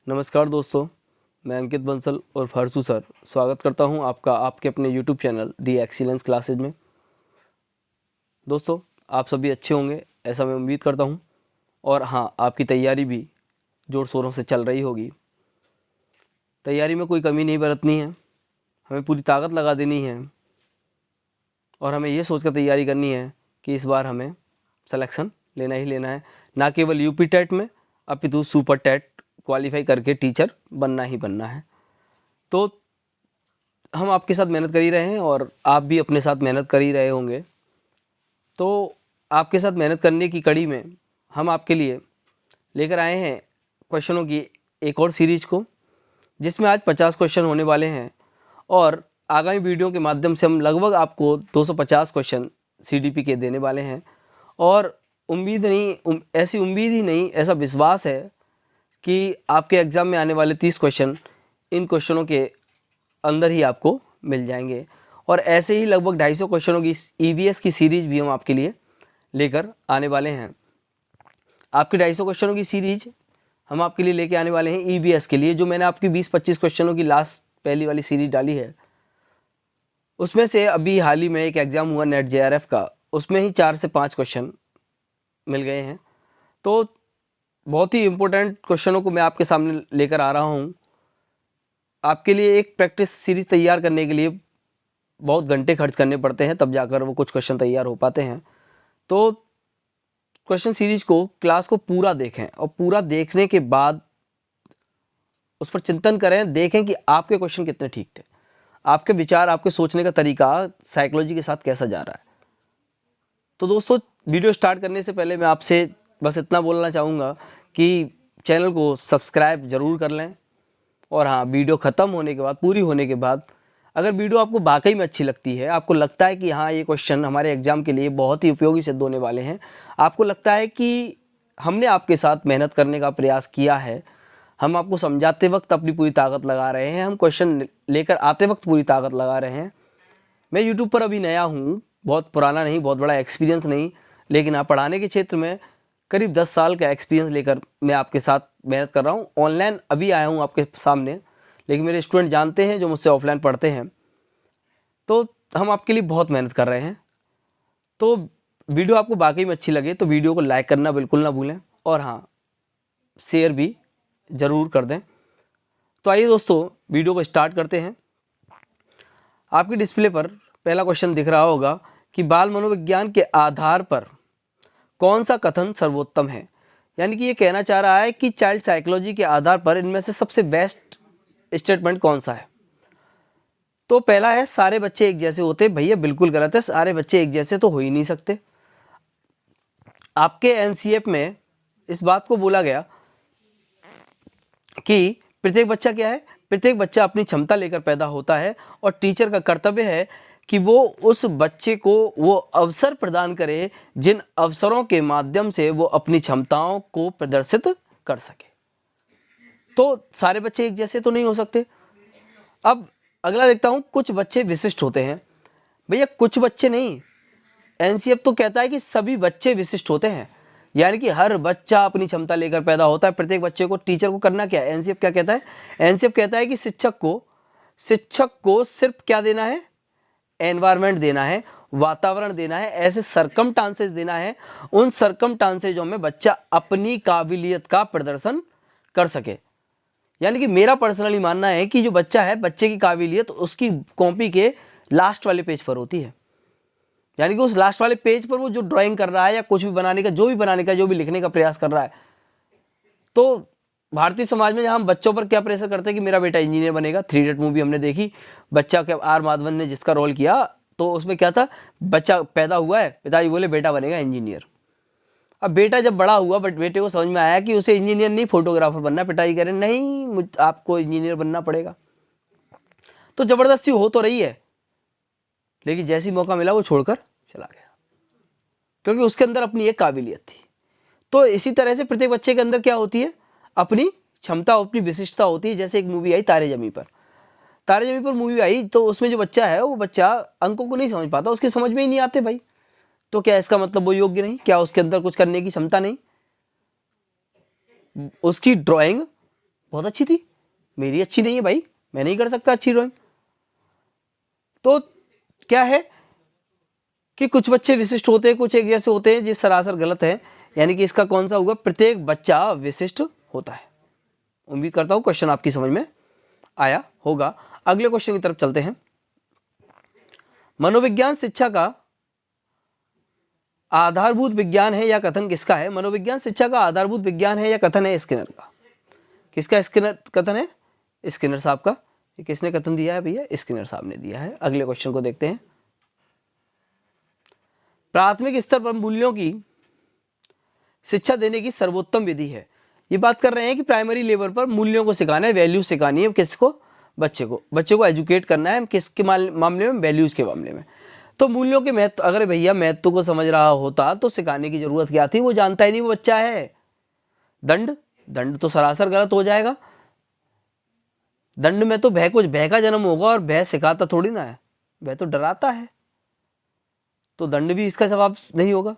नमस्कार दोस्तों, मैं अंकित बंसल और फरसू सर स्वागत करता हूं आपका आपके अपने YouTube चैनल दी एक्सीलेंस क्लासेज में। दोस्तों, आप सभी अच्छे होंगे ऐसा मैं उम्मीद करता हूं और हाँ, आपकी तैयारी भी ज़ोर शोरों से चल रही होगी। तैयारी में कोई कमी नहीं बरतनी है, हमें पूरी ताकत लगा देनी है और हमें ये सोच कर तैयारी करनी है कि इस बार हमें सिलेक्शन लेना ही लेना है, ना केवल यूपी टेट में अपितु सुपर टेट क्वालिफाई करके टीचर बनना ही बनना है। तो हम आपके साथ मेहनत कर ही रहे हैं और आप भी अपने साथ मेहनत कर ही रहे होंगे। तो आपके साथ मेहनत करने की कड़ी में हम आपके लिए लेकर आए हैं क्वेश्चनों की एक और सीरीज को, जिसमें आज 50 क्वेश्चन होने वाले हैं और आगामी वीडियो के माध्यम से हम लगभग आपको 250 क्वेश्चन सीडीपी के देने वाले हैं। और उम्मीद नहीं ऐसी उम्मीद ही नहीं, ऐसा विश्वास है कि आपके एग्ज़ाम में आने वाले 30 क्वेश्चन इन क्वेश्चनों के अंदर ही आपको मिल जाएंगे। और ऐसे ही लगभग 250 क्वेश्चनों की ईवीएस की सीरीज भी हम आपके लिए लेकर आने वाले हैं। आपकी 250 क्वेश्चनों की सीरीज हम आपके लिए लेके आने वाले हैं ईवीएस के लिए। जो मैंने आपकी 20-25 क्वेश्चनों की लास्ट पहली वाली सीरीज डाली है, उसमें से अभी हाल ही में एक एग्ज़ाम हुआ नेट जेआरएफ का, उसमें ही 4 से 5 क्वेश्चन मिल गए हैं। तो बहुत ही इम्पोर्टेंट क्वेश्चनों को मैं आपके सामने लेकर आ रहा हूँ। आपके लिए एक प्रैक्टिस सीरीज तैयार करने के लिए बहुत घंटे खर्च करने पड़ते हैं, तब जाकर वो कुछ क्वेश्चन तैयार हो पाते हैं। तो क्वेश्चन सीरीज को, क्लास को पूरा देखें और पूरा देखने के बाद उस पर चिंतन करें, देखें कि आपके क्वेश्चन कितने ठीक थे, आपके विचार, आपके सोचने का तरीका साइकोलॉजी के साथ कैसा जा रहा है। तो दोस्तों, वीडियो स्टार्ट करने से पहले मैं आपसे बस इतना बोलना चाहूँगा कि चैनल को सब्सक्राइब ज़रूर कर लें। और हाँ, वीडियो ख़त्म होने के बाद, पूरी होने के बाद, अगर वीडियो आपको वाकई में अच्छी लगती है, आपको लगता है कि हाँ, ये क्वेश्चन हमारे एग्ज़ाम के लिए बहुत ही उपयोगी सिद्ध होने वाले हैं, आपको लगता है कि हमने आपके साथ मेहनत करने का प्रयास किया है, हम आपको समझाते वक्त अपनी पूरी ताकत लगा रहे हैं, हम क्वेश्चन लेकर आते वक्त पूरी ताकत लगा रहे हैं। मैं यूट्यूब पर अभी नया हूँ, बहुत पुराना नहीं, बहुत बड़ा एक्सपीरियंस नहीं, लेकिन हाँ, पढ़ाने के क्षेत्र में करीब 10 साल का एक्सपीरियंस लेकर मैं आपके साथ मेहनत कर रहा हूँ। ऑनलाइन अभी आया हूँ आपके सामने, लेकिन मेरे स्टूडेंट जानते हैं जो मुझसे ऑफलाइन पढ़ते हैं। तो हम आपके लिए बहुत मेहनत कर रहे हैं। तो वीडियो आपको वाकई में अच्छी लगे तो वीडियो को लाइक करना बिल्कुल ना भूलें और हाँ, शेयर भी ज़रूर कर दें। तो आइए दोस्तों, वीडियो को स्टार्ट करते हैं। आपकी डिस्प्ले पर पहला क्वेश्चन दिख रहा होगा कि बाल मनोविज्ञान के आधार पर कौन सा कथन सर्वोत्तम है। यानी कि ये कहना चाह रहा है कि चाइल्ड साइकोलॉजी के आधार पर इनमें से सबसे बेस्ट स्टेटमेंट कौन सा है। तो पहला है, सारे बच्चे एक जैसे होते। भैया बिल्कुल गलत है, सारे बच्चे एक जैसे तो हो ही नहीं सकते। आपके एनसीएफ में इस बात को बोला गया कि प्रत्येक बच्चा क्या है, प्रत्येक बच्चा अपनी क्षमता लेकर पैदा होता है और टीचर का कर्तव्य है कि वो उस बच्चे को वो अवसर प्रदान करे जिन अवसरों के माध्यम से वो अपनी क्षमताओं को प्रदर्शित कर सके। तो सारे बच्चे एक जैसे तो नहीं हो सकते। अब अगला देखता हूं, कुछ बच्चे विशिष्ट होते हैं। भैया कुछ बच्चे नहीं, एनसीएफ तो कहता है कि सभी बच्चे विशिष्ट होते हैं, यानी कि हर बच्चा अपनी क्षमता लेकर पैदा होता है। प्रत्येक बच्चे को, टीचर को करना क्या है, एनसीएफ क्या कहता है, एनसीएफ कहता है कि शिक्षक को सिर्फ क्या देना है, एनवायरनमेंट देना है, वातावरण देना है, ऐसे सरकमस्टांसेस देना है, उन सरकमस्टांसेजों में बच्चा अपनी काबिलियत का प्रदर्शन कर सके। यानी कि मेरा पर्सनली मानना है कि जो बच्चा है, बच्चे की काबिलियत उसकी कॉपी के लास्ट वाले पेज पर होती है। यानी कि उस लास्ट वाले पेज पर वो जो ड्राइंग कर रहा है या कुछ भी बनाने का, जो भी बनाने का, जो भी लिखने का प्रयास कर रहा है। तो भारतीय समाज में जहाँ हम बच्चों पर क्या प्रेशर करते हैं कि मेरा बेटा इंजीनियर बनेगा। 3 इडियट मूवी हमने देखी, बच्चा क्या, आर माधवन ने जिसका रोल किया, तो उसमें क्या था, बच्चा पैदा हुआ है, पिताजी बोले बेटा बनेगा इंजीनियर। अब बेटा जब बड़ा हुआ, बट बेटे को समझ में आया कि उसे इंजीनियर नहीं फोटोग्राफर बनना, पिताजी कह रहे नहीं, आपको इंजीनियर बनना पड़ेगा। तो जबरदस्ती हो तो रही है, लेकिन जैसी मौका मिला वो छोड़कर चला गया, क्योंकि उसके अंदर अपनी एक काबिलियत थी। तो इसी तरह से प्रत्येक बच्चे के अंदर क्या होती है, अपनी क्षमता, अपनी विशिष्टता होती है। जैसे एक मूवी आई तारे जमी पर, तारे जमी पर मूवी आई, तो उसमें जो बच्चा है, वो बच्चा अंकों को नहीं समझ पाता, उसकी समझ में ही नहीं आते भाई। तो क्या इसका मतलब वो योग्य नहीं, क्या उसके अंदर कुछ करने की क्षमता नहीं, उसकी ड्राइंग बहुत अच्छी थी, मेरी अच्छी नहीं है भाई, मैं नहीं कर सकता अच्छी ड्राइंग। तो क्या है कि कुछ बच्चे विशिष्ट होते हैं, कुछ एक जैसे होते हैं, जो सरासर गलत है। यानी कि इसका कौन सा होगा, प्रत्येक बच्चा विशिष्ट होता है। उम्मीद करता हूं क्वेश्चन आपकी समझ में आया होगा। अगले क्वेश्चन की तरफ चलते हैं। मनोविज्ञान शिक्षा का आधारभूत विज्ञान है या कथन किसका है? मनोविज्ञान शिक्षा का आधारभूत विज्ञान है या कथन है स्किनर का? किसका स्किनर कथन है? स्किनर साहब का। ये किसने कथन दिया है भैया? स्किनर साहब ने दिया है। अगले क्वेश्चन को देखते हैं। प्राथमिक स्तर पर मूल्यों की शिक्षा देने की सर्वोत्तम विधि है। ये बात कर रहे हैं कि प्राइमरी लेवल पर मूल्यों को सिखाना है, वैल्यू सिखानी है किसको? बच्चे को एजुकेट करना है किसके मामले में? वैल्यूज के मामले में। तो मूल्यों के महत्व, अगर भैया महत्व को समझ रहा होता तो सिखाने की जरूरत क्या थी? वो जानता ही नहीं, वो बच्चा है। दंड तो सरासर गलत हो जाएगा। दंड में तो भय का जन्म होगा, और भय सिखाता थोड़ी ना है, भय तो डराता है। तो दंड भी इसका जवाब नहीं होगा।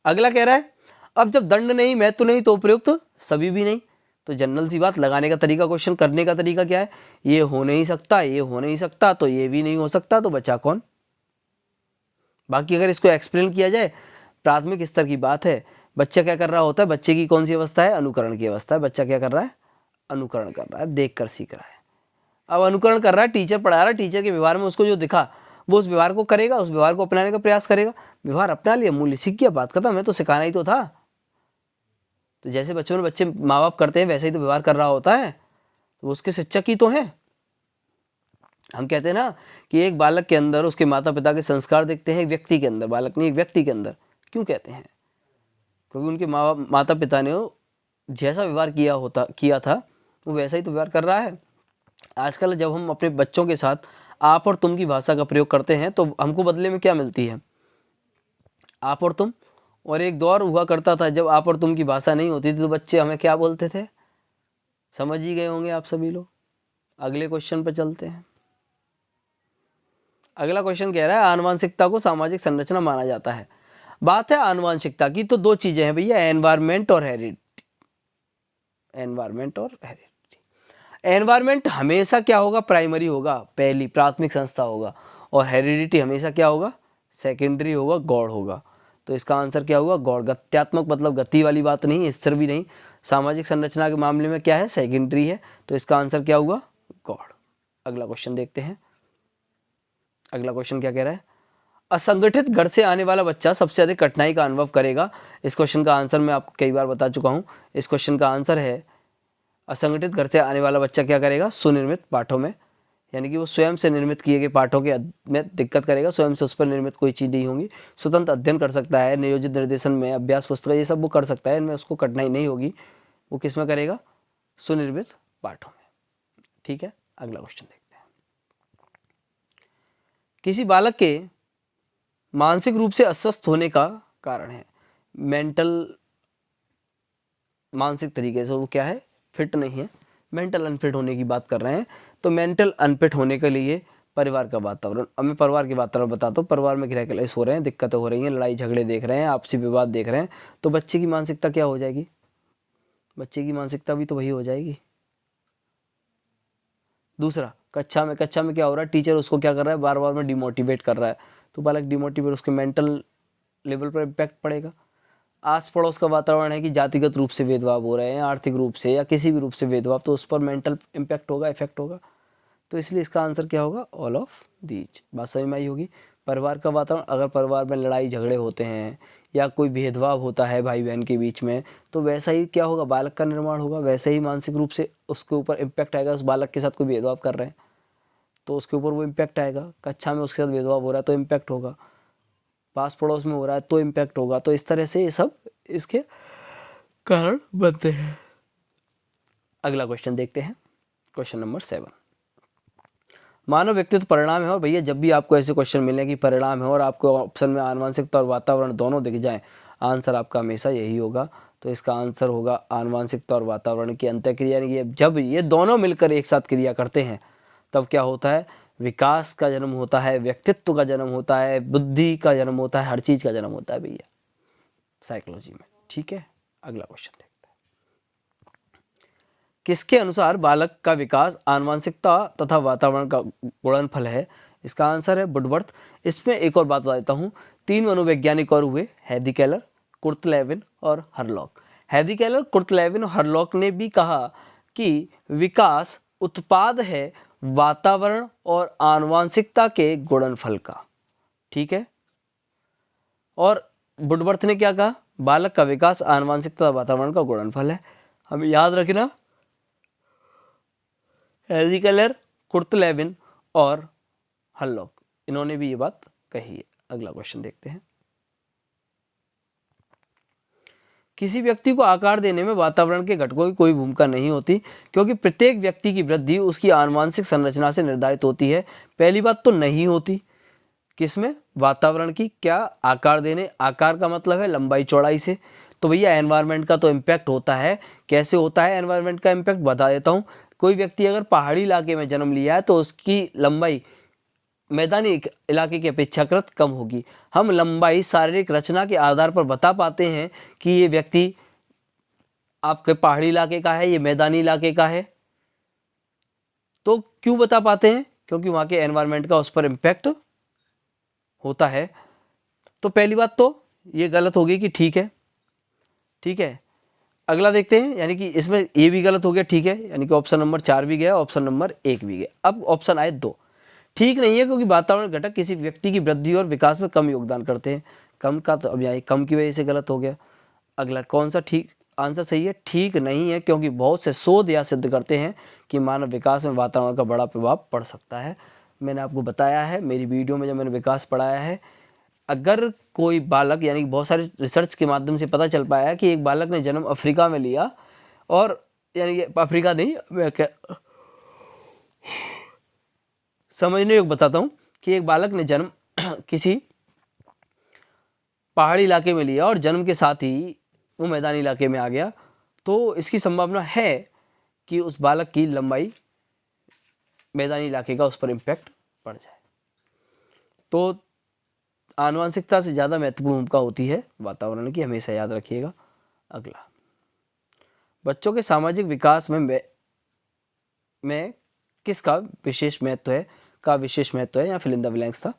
अगला कह रहा है, अब जब दंड नहीं, महत्व नहीं, तो उपयुक्त सभी भी नहीं। तो जनरल सी बात, लगाने का तरीका, क्वेश्चन करने का तरीका क्या है? ये हो नहीं सकता, ये हो नहीं सकता, तो ये भी नहीं हो सकता, तो बचा कौन? बाकी अगर इसको एक्सप्लेन किया जाए, प्राथमिक स्तर की बात है, बच्चा क्या कर रहा होता है? बच्चे की कौन सी अवस्था है? अनुकरण की अवस्था है। बच्चा क्या कर रहा है? अनुकरण कर रहा है, देख कर सीख रहा है। अब अनुकरण कर रहा है, टीचर पढ़ा रहा है, टीचर के व्यवहार में उसको जो दिखा वो उस व्यवहार को करेगा, उस व्यवहार को अपनाने का प्रयास करेगा। व्यवहार अपना लिया, मूल्य सीख गया, बात खत्म। मैं तो सिखाना ही तो था। तो जैसे बच्चों में बच्चे माँ बाप करते हैं, वैसे ही तो व्यवहार कर रहा होता है, तो उसके शिक्षक ही तो हैं। हम कहते हैं ना कि एक बालक के अंदर उसके माता पिता के संस्कार दिखते हैं, एक व्यक्ति के अंदर, बालक नहीं, एक व्यक्ति के अंदर। क्यों कहते हैं? क्योंकि उनके माता पिता ने जैसा व्यवहार किया था, वो वैसा ही तो व्यवहार कर रहा है। आजकल जब हम अपने बच्चों के साथ आप और तुम की भाषा का प्रयोग करते हैं, तो हमको बदले में क्या मिलती है? आप और तुम। और एक दौर हुआ करता था जब आप और तुम की भाषा नहीं होती थी, तो बच्चे हमें क्या बोलते थे? समझ ही गए होंगे आप सभी लोग। अगले क्वेश्चन पर चलते हैं। अगला क्वेश्चन कह रहा है, आनुवांशिकता को सामाजिक संरचना माना जाता है। बात है आनुवांशिकता की, तो दो चीजें हैं भैया, एनवायरमेंट और हेरिडिटी। एनवायरमेंट और हेरिडिटी। एनवायरमेंट हमेशा क्या होगा? प्राइमरी होगा, पहली प्राथमिक संस्था होगा। और हेरिडिटी हमेशा क्या होगा? सेकेंडरी होगा, गौड़ होगा। तो इसका आंसर क्या होगा? गौड़। गत्यात्मक मतलब गति वाली बात नहीं, स्थिर भी नहीं। सामाजिक संरचना के मामले में क्या है? सेकेंडरी है। तो इसका आंसर क्या होगा? गौड़। अगला क्वेश्चन देखते हैं। अगला क्वेश्चन क्या कह रहा है? असंगठित घर से आने वाला बच्चा सबसे अधिक कठिनाई का अनुभव करेगा। इस क्वेश्चन का आंसर मैं आपको कई बार बता चुका हूं। इस क्वेश्चन का आंसर है, असंगठित घर से आने वाला बच्चा क्या करेगा? सुनिर्मित पाठों में, यानी कि वो स्वयं से निर्मित किए गए पाठों के में दिक्कत करेगा। स्वयं से उस पर निर्मित कोई चीज़ नहीं होगी। स्वतंत्र अध्ययन कर सकता है, नियोजित निर्देशन में, अभ्यास पुस्तक, ये सब वो कर सकता है, इनमें उसको कठिनाई नहीं होगी। वो किस में करेगा? सुनिर्मित पाठों में। ठीक है, अगला क्वेश्चन देखते हैं। किसी बालक के मानसिक रूप से अस्वस्थ होने का कारण है। मानसिक तरीके से वो क्या है? फिट नहीं है, मेंटल अनफिट होने की बात कर रहे हैं। तो मेंटल अनफिट होने के लिए परिवार का वातावरण, अब मैं परिवार के वातावरण बताता हूँ। परिवार में गृह कलेश हो रहे हैं, दिक्कतें हो रही हैं, लड़ाई झगड़े देख रहे हैं, आपसी विवाद देख रहे हैं, तो बच्चे की मानसिकता क्या हो जाएगी? बच्चे की मानसिकता भी तो वही हो जाएगी। दूसरा, कक्षा में क्या हो रहा है? टीचर उसको क्या कर रहा है? बार बार में डिमोटिवेट कर रहा है, तो बालक डिमोटिवेट, उसके मेंटल लेवल पर इम्पैक्ट पड़ेगा। आस पड़ोस का वातावरण है कि जातिगत रूप से भेदभाव हो रहे हैं, आर्थिक रूप से या किसी भी रूप से भेदभाव, तो उस पर मेंटल इम्पैक्ट होगा, इफेक्ट होगा। तो इसलिए इसका आंसर क्या होगा? All of these. बात समझ में आई होगी। परिवार का वातावरण, अगर परिवार में लड़ाई झगड़े होते हैं या कोई भेदभाव होता है भाई बहन के बीच में, तो वैसा ही क्या होगा? बालक का निर्माण होगा। वैसे ही मानसिक रूप से उसके ऊपर इम्पैक्ट आएगा। उस बालक के साथ कोई भेदभाव कर रहे हैं तो उसके ऊपर वो इम्पैक्ट आएगा। कक्षा में उसके साथ भेदभाव हो रहा है तो इम्पैक्ट होगा। पास पड़ोस में हो रहा है तो इम्पैक्ट होगा। तो इस तरह से ये सब इसके कारण बनते हैं। अगला क्वेश्चन देखते हैं, क्वेश्चन नंबर 7। मानव व्यक्तित्व परिणाम है। और भैया जब भी आपको ऐसे क्वेश्चन मिले कि परिणाम है और आपको ऑप्शन में आनुवांशिकता और वातावरण दोनों दिख जाएं, आंसर आपका हमेशा यही होगा। तो इसका आंसर होगा आनुवांशिकता और वातावरण की अंतःक्रिया। यानी कि जब ये दोनों मिलकर एक साथ क्रिया करते हैं तब क्या होता है? विकास का जन्म होता है, व्यक्तित्व का जन्म होता है, बुद्धि का जन्म होता है, हर चीज का जन्म होता है भैया साइकोलॉजी में। ठीक है, अगला क्वेश्चन देखते हैं। किसके अनुसार बालक का विकास आनुवंशिकता तथा वातावरण का गुणनफल है? इसका आंसर है वुडवर्थ। इसमें एक और बात बता देता हूँ, 3 मनोवैज्ञानिक और हुए, हेदी केलर, कुर्टलेविन और हरलॉक। हेदी केलर, कुर्टलेविन और हरलॉक ने भी कहा कि विकास उत्पाद है वातावरण और आनुवंशिकता के गुणनफल का। ठीक है। और वुडवर्थ ने क्या कहा? बालक का विकास आनुवंशिकता वातावरण का गुणनफल है। हमें याद रखना, हेदी केलर, कुर्टलेविन और हरलॉक, इन्होंने भी ये बात कही है। अगला क्वेश्चन देखते हैं। किसी व्यक्ति को आकार देने में वातावरण के घटकों की कोई भूमिका नहीं होती, क्योंकि प्रत्येक व्यक्ति की वृद्धि उसकी आनुवंशिक संरचना से निर्धारित होती है। पहली बात तो नहीं होती। किसमें? वातावरण की। क्या आकार देने? आकार का मतलब है लंबाई चौड़ाई से। तो भैया एनवायरनमेंट का तो इम्पैक्ट होता है। कैसे होता है एनवायरनमेंट का इम्पैक्ट? बता देता हूँ। कोई व्यक्ति अगर पहाड़ी इलाके में जन्म लिया है तो उसकी लंबाई मैदानी इलाके की अपेक्षाकृत कम होगी। हम लंबाई शारीरिक रचना के आधार पर बता पाते हैं कि ये व्यक्ति आपके पहाड़ी इलाके का है, ये मैदानी इलाके का है। तो क्यों बता पाते हैं? क्योंकि वहाँ के एनवायरनमेंट का उस पर इम्पैक्ट होता है। तो पहली बात तो ये गलत होगी कि ठीक है। ठीक है, अगला देखते हैं। यानी कि इसमें ये भी गलत हो गया। ठीक है, यानी कि ऑप्शन नंबर 4 भी गया, ऑप्शन नंबर 1 भी गया। अब ऑप्शन आए 2, ठीक नहीं है, क्योंकि वातावरण घटक किसी व्यक्ति की वृद्धि और विकास में कम योगदान करते हैं। कम का तो अब यहाँ कम की वजह से गलत हो गया। अगला कौन सा ठीक आंसर सही है? ठीक नहीं है, क्योंकि बहुत से शोध यह सिद्ध करते हैं कि मानव विकास में वातावरण का बड़ा प्रभाव पड़ सकता है। मैंने आपको बताया है मेरी वीडियो में जब मैंने विकास पढ़ाया है, अगर कोई बालक, यानी कि बहुत सारे रिसर्च के माध्यम से पता चल पाया है कि एक बालक ने जन्म अफ्रीका में लिया, और यानी अफ्रीका नहीं, समझने योग्य बताता हूँ कि एक बालक ने जन्म किसी पहाड़ी इलाके में लिया और जन्म के साथ ही वो मैदानी इलाके में आ गया, तो इसकी संभावना है कि उस बालक की लंबाई मैदानी इलाके का उस पर इम्पैक्ट पड़ जाए। तो आनुवंशिकता से ज़्यादा महत्वपूर्ण भूमिका होती है वातावरण की, हमेशा याद रखिएगा। अगला, बच्चों के सामाजिक विकास में किसका विशेष महत्व है? का विशेष महत्व है, या फिल इन द ब्लैंक्स था।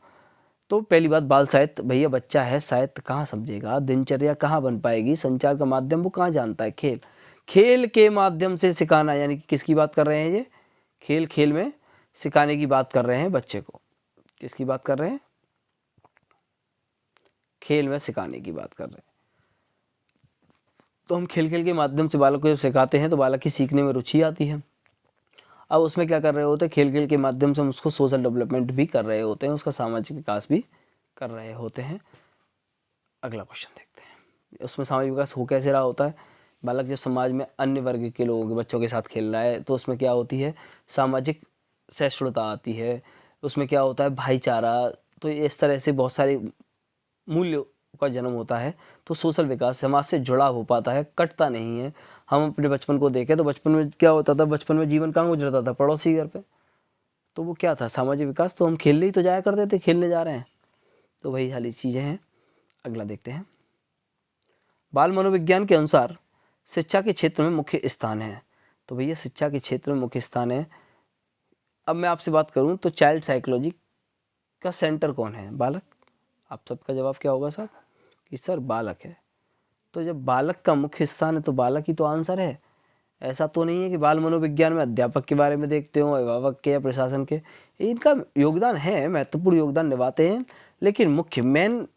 तो पहली बात, बाल साहित्य। भैया बच्चा है, साहित्य कहाँ समझेगा, दिनचर्या कहाँ बन पाएगी, संचार का माध्यम वो कहाँ जानता है? खेल। खेल के माध्यम से सिखाना, यानी कि किसकी बात कर रहे हैं ये? खेल। खेल में सिखाने की बात कर रहे हैं बच्चे को। किसकी बात कर रहे हैं? खेल में सिखाने की बात कर रहे हैं। तो हम खेल खेल के माध्यम से बालक को जब सिखाते हैं तो बालक की सीखने में रुचि आती है। अब उसमें क्या कर रहे होते हैं? खेल खेल के माध्यम से हम उसको सोशल डेवलपमेंट भी कर रहे होते हैं, उसका सामाजिक विकास भी कर रहे होते हैं। अगला क्वेश्चन देखते हैं, उसमें सामाजिक विकास हो कैसे रहा होता है? बालक जब समाज में अन्य वर्ग के लोगों के बच्चों के साथ खेल रहा है तो उसमें क्या होती है? सामाजिक सहिष्णुता आती है। उसमें क्या होता है? भाईचारा। तो इस तरह से बहुत सारे मूल्य का जन्म होता है। तो सोशल विकास समाज से जुड़ा हो पाता है, कटता नहीं है। हम अपने बचपन को देखें तो बचपन में क्या होता था? बचपन में जीवन कहाँ गुजरता था? पड़ोसी घर पे। तो वो क्या था? सामाजिक विकास। तो हम खेलने ही तो जाया करते थे, खेलने जा रहे हैं। तो वही सारी चीज़ें हैं। अगला देखते हैं, बाल मनोविज्ञान के अनुसार शिक्षा के क्षेत्र में मुख्य स्थान है। तो भैया शिक्षा के क्षेत्र में मुख्य स्थान है। अब मैं आपसे बात करूं तो चाइल्ड साइकोलॉजी का सेंटर कौन है? बालक। आप सबका जवाब क्या होगा साहब? कि सर बालक है। तो जब बालक का मुख्य स्थान है तो बालक ही तो आंसर है। ऐसा तो नहीं है कि बाल मनोविज्ञान में अध्यापक के बारे में देखते हो, अभिभावक के या प्रशासन के। इनका योगदान है, महत्वपूर्ण योगदान निभाते हैं, लेकिन मुख्य मेन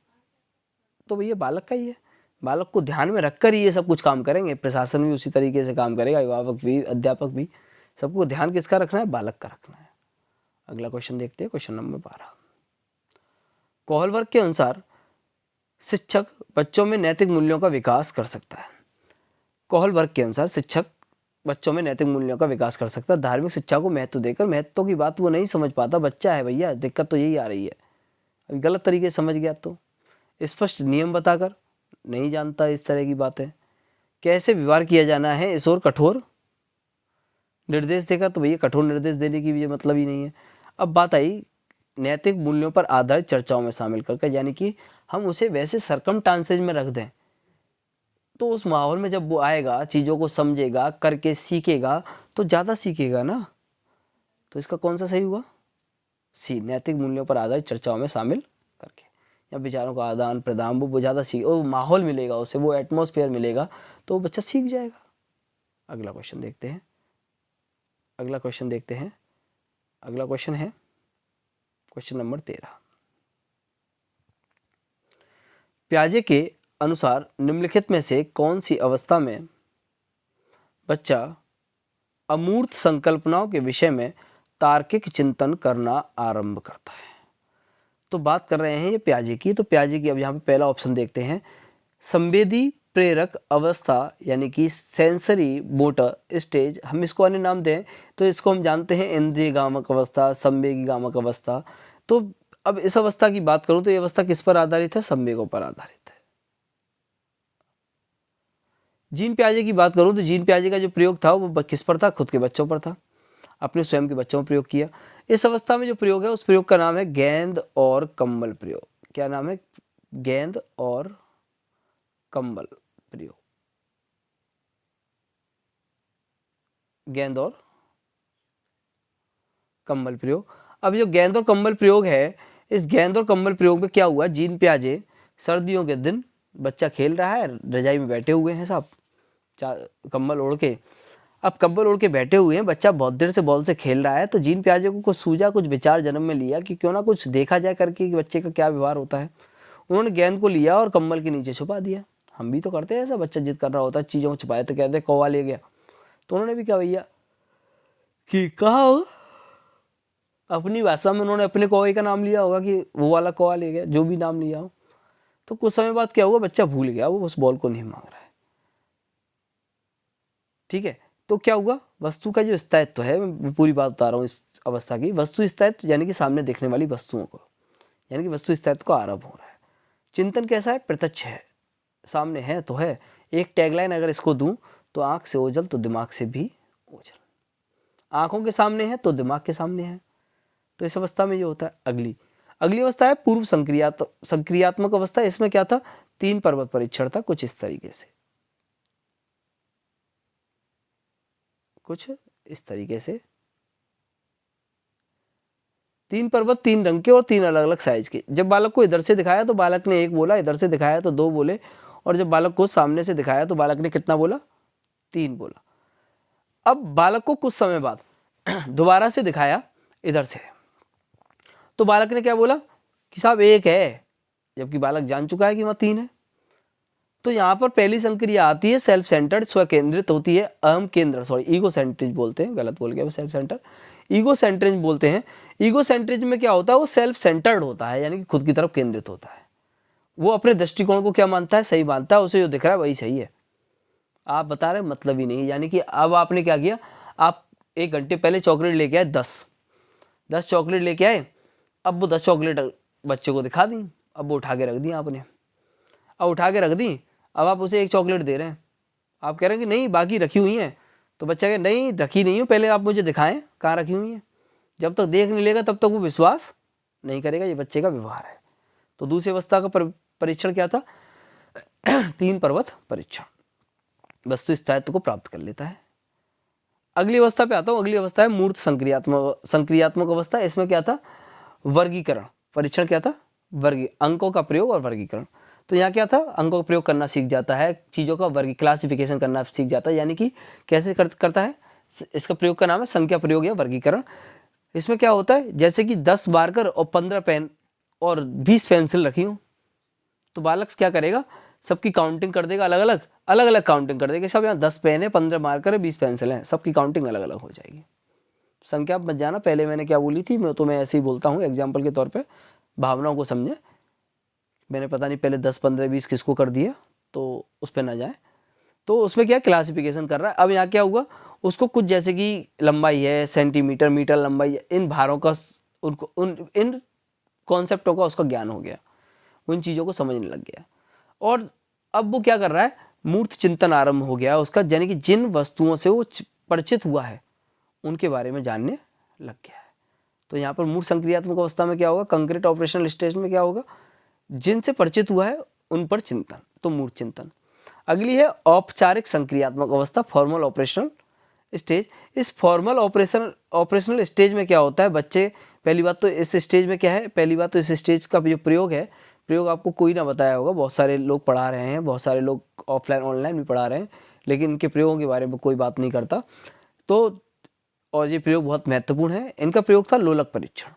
तो भैया बालक का ही है। बालक को ध्यान में रखकर ही ये सब कुछ काम करेंगे। प्रशासन भी उसी तरीके से काम करेगा, अभिभावक भी, अध्यापक भी। सबको ध्यान किसका रखना है? बालक का रखना है। अगला क्वेश्चन देखते हैं, क्वेश्चन नंबर 12। कोहलबर्ग के अनुसार शिक्षक बच्चों में नैतिक मूल्यों का विकास कर सकता है। कोहलबर्ग के अनुसार शिक्षक बच्चों में नैतिक मूल्यों का विकास कर सकता है। धार्मिक शिक्षा को महत्व देकर, महत्व की बात वो नहीं समझ पाता, बच्चा है भैया, दिक्कत तो यही आ रही है। अभी गलत तरीके से समझ गया तो स्पष्ट नियम बताकर नहीं जानता इस तरह की बातें। कैसे व्यवहार किया जाना है इस ओर कठोर निर्देश देकर, तो भैया कठोर निर्देश देने की भी मतलब ही नहीं है। अब बात आई नैतिक मूल्यों पर आधारित चर्चाओं में शामिल करके, यानी कि हम उसे वैसे सरकमस्टांसेज में रख दें तो उस माहौल में जब वो आएगा, चीज़ों को समझेगा, करके सीखेगा, तो ज़्यादा सीखेगा ना। तो इसका कौन सा सही हुआ? सी, नैतिक मूल्यों पर आधारित चर्चाओं में शामिल करके, या विचारों का आदान प्रदान, वो ज़्यादा सीख, वो माहौल मिलेगा उसे, वो एटमॉस्फेयर मिलेगा, तो वो बच्चा सीख जाएगा। अगला क्वेश्चन देखते हैं। अगला क्वेश्चन है क्वेश्चन नंबर 13। पियाजे के अनुसार निम्नलिखित में से कौन सी अवस्था में बच्चा अमूर्त संकल्पनाओं के विषय में तार्किक चिंतन करना आरंभ करता है? तो बात कर रहे हैं ये पियाजे की। तो पियाजे की अब यहाँ पे पहला ऑप्शन देखते हैं, संवेदी प्रेरक अवस्था, यानी कि सेंसरी मोटर स्टेज, हम इसको अन्य नाम दें तो इसको हम जानते हैं इंद्रिय गामक अवस्था, संवेगी गामक अवस्था। तो अब इस अवस्था की बात करूं तो ये अवस्था किस पर आधारित है? संवेगों पर आधारित है। जीन पियाजे की बात करूं तो जीन पियाजे का जो प्रयोग था वो किस पर था? खुद के बच्चों पर था, अपने स्वयं के बच्चों में प्रयोग किया। इस अवस्था में जो प्रयोग है उस प्रयोग का नाम है गेंद और कंबल प्रयोग। क्या नाम है? गेंद और कंबल प्रयोग। गेंद और कंबल प्रयोग। अब जो गेंद और कंबल प्रयोग है, इस गेंद और कंबल प्रयोग में क्या हुआ? जीन पियाजे सर्दियों के दिन, बच्चा खेल रहा है, रजाई में बैठे हुए हैं साहब, कंबल ओढ़ के। अब कंबल ओढ़ के बैठे हुए हैं, बच्चा बहुत देर से बॉल से खेल रहा है, तो जीन पियाजे को कुछ सूझा, कुछ विचार जन्म में लिया कि क्यों ना कुछ देखा जाए करके कि बच्चे का क्या व्यवहार होता है। उन्होंने गेंद को लिया और कंबल के नीचे छुपा दिया। हम भी तो करते हैं ऐसा, बच्चा जिद कर रहा होता है, चीज़ों को छुपाए तो कहते हैं कौवा ले गया। तो उन्होंने भी क्या भैया कि कहा होगा, अपनी भाषा में उन्होंने अपने कौवे का नाम लिया होगा कि वो वाला कौवा ले गया, जो भी नाम लिया हो। तो कुछ समय बाद क्या हुआ? बच्चा भूल गया, वो उस बॉल को नहीं मांग रहा है। ठीक है, तो क्या हुआ? वस्तु का जो स्थायित्व है, मैं पूरी बात बता रहा हूँ इस अवस्था की, वस्तु स्थायित्व यानी कि सामने देखने वाली वस्तुओं को, यानी कि वस्तु स्थायित्व का आरंभ हो रहा है। चिंतन कैसा है? प्रत्यक्ष है, सामने है तो है। एक टैगलाइन अगर इसको दूं तो आंख से ओझल तो दिमाग से भी ओझल। आंखों के सामने है तो दिमाग के सामने है। तो इस अवस्था में ये होता है। अगली अवस्था है पूर्व संक्रियात्मक अवस्था। इसमें क्या था? 3 पर्वत परीक्षण था, कुछ इस तरीके से, कुछ इस तरीके से। 3 पर्वत, 3 रंग के और 3 अलग अलग साइज के। जब बालक को इधर से दिखाया तो बालक ने 1 बोला, इधर से दिखाया तो 2 बोले, और जब बालक को सामने से दिखाया तो बालक ने कितना बोला? 3 बोला। अब बालक को कुछ समय बाद दोबारा से दिखाया इधर से, तो बालक ने क्या बोला कि साहब 1 है, जबकि बालक जान चुका है कि वहां 3 है। तो यहाँ पर पहली संक्रिया आती है सेल्फ सेंटर्ड, स्व केंद्रित होती है, अहम केंद्र, सॉरी ईगो सेंट्रिज बोलते हैं, गलत बोल गया मैं, सेल्फ सेंटर, ईगो सेंट्रिज बोलते हैं। ईगो सेंट्रिज में क्या होता है? वो सेल्फ सेंटर्ड होता है, यानी कि खुद की तरफ केंद्रित होता है। वो अपने दृष्टिकोण को क्या मानता है? सही मानता है, उसे जो दिख रहा है वही सही है। आप बता रहे मतलब ही नहीं। यानी कि अब आपने क्या किया? आप 1 घंटे पहले चॉकलेट लेके आए 10 चॉकलेट लेके आए। अब वो 10 चॉकलेट बच्चे को दिखा दी, अब वो उठा के रख दी आपने। अब उठा के रख दी, अब आप उसे 1 चॉकलेट दे रहे हैं, आप कह रहे हैं कि नहीं बाकी रखी हुई हैं। तो बच्चा कहे नहीं रखी नहीं हो, पहले आप मुझे दिखाएं कहाँ रखी हुई हैं। जब तक देख नहीं लेगा तब तक वो विश्वास नहीं करेगा, ये बच्चे का व्यवहार है। तो दूसरी अवस्था का परीक्षण क्या था? 3 पर्वत परीक्षण, वस्तु स्थायित्व को प्राप्त कर लेता है। अगली अवस्था पे आता हूँ। अगली अवस्था है मूर्त संक्रियात्मक अवस्था। इसमें क्या था? वर्गीकरण परीक्षण। क्या था? अंकों का प्रयोग और वर्गीकरण। तो यहाँ क्या था? अंकों का प्रयोग करना सीख जाता है, चीज़ों का क्लासिफिकेशन करना सीख जाता है। यानी कि कैसे करता है? इसका प्रयोग का नाम है संख्या प्रयोग या वर्गीकरण। इसमें क्या होता है? जैसे कि 10 मार्कर और 15 पेन और 20 पेंसिल रखी हूँ, तो बालक क्या करेगा? सबकी काउंटिंग कर देगा, अलग अलग काउंटिंग कर देगा। सब यहाँ 10 पेन है, 15 मार्कर है, 20 पेंसिल है, सबकी काउंटिंग अलग अलग हो जाएगी। संख्या मत जाना, पहले मैंने क्या बोली थी, मैं ऐसे ही बोलता हूँ एग्जाम्पल के तौर पे, भावनाओं को समझे। मैंने पता नहीं पहले 10 15 20 किसको कर दिया, तो उस पर ना जाए। तो उसमें क्या क्लासिफिकेशन कर रहा है। अब यहाँ क्या हुआ? उसको कुछ जैसे कि लंबाई है, सेंटीमीटर, मीटर लंबाई, इन भारों का उनको इन कॉन्सेप्टों का उसका ज्ञान हो गया, उन चीज़ों को समझने लग गया। और अब वो क्या कर रहा है? मूर्त चिंतन आरंभ हो गया उसका, यानी कि जिन वस्तुओं से वो परिचित हुआ है उनके बारे में जानने लग गया है। तो यहाँ पर मूर्त संक्रियात्मक अवस्था में क्या होगा? कंक्रीट ऑपरेशनल स्टेज में क्या होगा? जिनसे परिचित हुआ है उन पर चिंतन, तो मूर्त चिंतन। अगली है औपचारिक संक्रियात्मक अवस्था, फॉर्मल ऑपरेशनल स्टेज। इस फॉर्मल ऑपरेशनल स्टेज में क्या होता है बच्चे, पहली बात तो इस स्टेज में क्या है, पहली बात तो इस स्टेज का जो प्रयोग है, प्रयोग आपको कोई ना बताया होगा, बहुत सारे लोग पढ़ा रहे हैं, बहुत सारे लोग ऑफलाइन ऑनलाइन भी पढ़ा रहे हैं, लेकिन इनके प्रयोगों के बारे में कोई बात नहीं करता। तो और ये प्रयोग बहुत महत्वपूर्ण है। इनका प्रयोग था लोलक परीक्षण,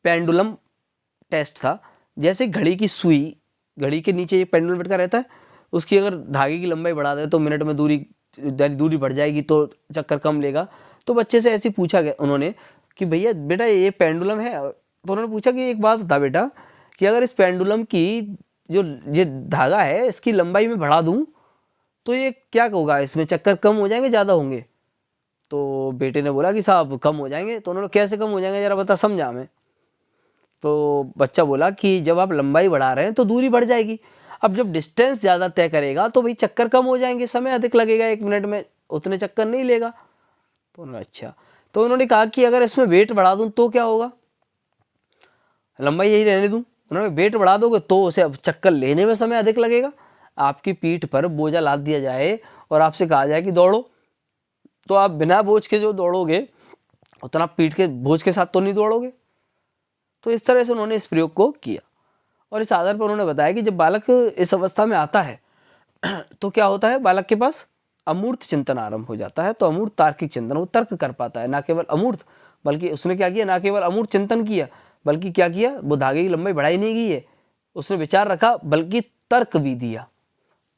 पेंडुलम टेस्ट था। जैसे घड़ी की सुई, घड़ी के नीचे एक पेंडुलम लटका रहता है, उसकी अगर धागे की लंबाई बढ़ा दे तो मिनट में दूरी बढ़ जाएगी, तो चक्कर कम लेगा। तो बच्चे से ऐसे पूछा गया उन्होंने कि भैया बेटा ये पेंडुलम है, तो उन्होंने पूछा कि एक बात बता बेटा कि अगर इस पेंडुलम की जो ये धागा है इसकी लंबाई में बढ़ा दूं तो ये क्या होगा, इसमें चक्कर कम हो जाएंगे ज़्यादा होंगे। तो बेटे ने बोला कि साहब कम हो जाएंगे। तो उन्होंने कैसे कम हो जाएंगे जरा बता, समझा मैं। तो बच्चा बोला कि जब आप लंबाई बढ़ा रहे हैं तो दूरी बढ़ जाएगी, अब जब डिस्टेंस ज़्यादा तय करेगा तो भाई चक्कर कम हो जाएंगे, समय अधिक लगेगा, 1 मिनट में उतने चक्कर नहीं लेगा। तो उन्होंने अच्छा, तो उन्होंने कहा कि अगर इसमें वेट बढ़ा दूं तो क्या होगा, लंबाई यही रहने दूं, उन्होंने वेट बढ़ा दोगे तो उसे अब चक्कर लेने में समय अधिक लगेगा। आपकी पीठ पर बोझा लाद दिया जाए और आपसे कहा जाए कि दौड़ो, तो आप बिना बोझ के जो दौड़ोगे उतना पीठ के बोझ के साथ तो नहीं दौड़ोगे। तो इस तरह से उन्होंने इस प्रयोग को किया और इस आधार पर उन्होंने बताया कि जब बालक इस अवस्था में आता है तो क्या होता है, बालक के पास अमूर्त चिंतन आरंभ हो जाता है। तो अमूर्त तार्किक चिंतन, वो तर्क कर पाता है, ना केवल अमूर्त, बल्कि उसने क्या किया, ना केवल अमूर्त चिंतन किया बल्कि क्या किया, वो धागे की लंबाई बढ़ाई नहीं गई है, उसने विचार रखा बल्कि तर्क भी दिया।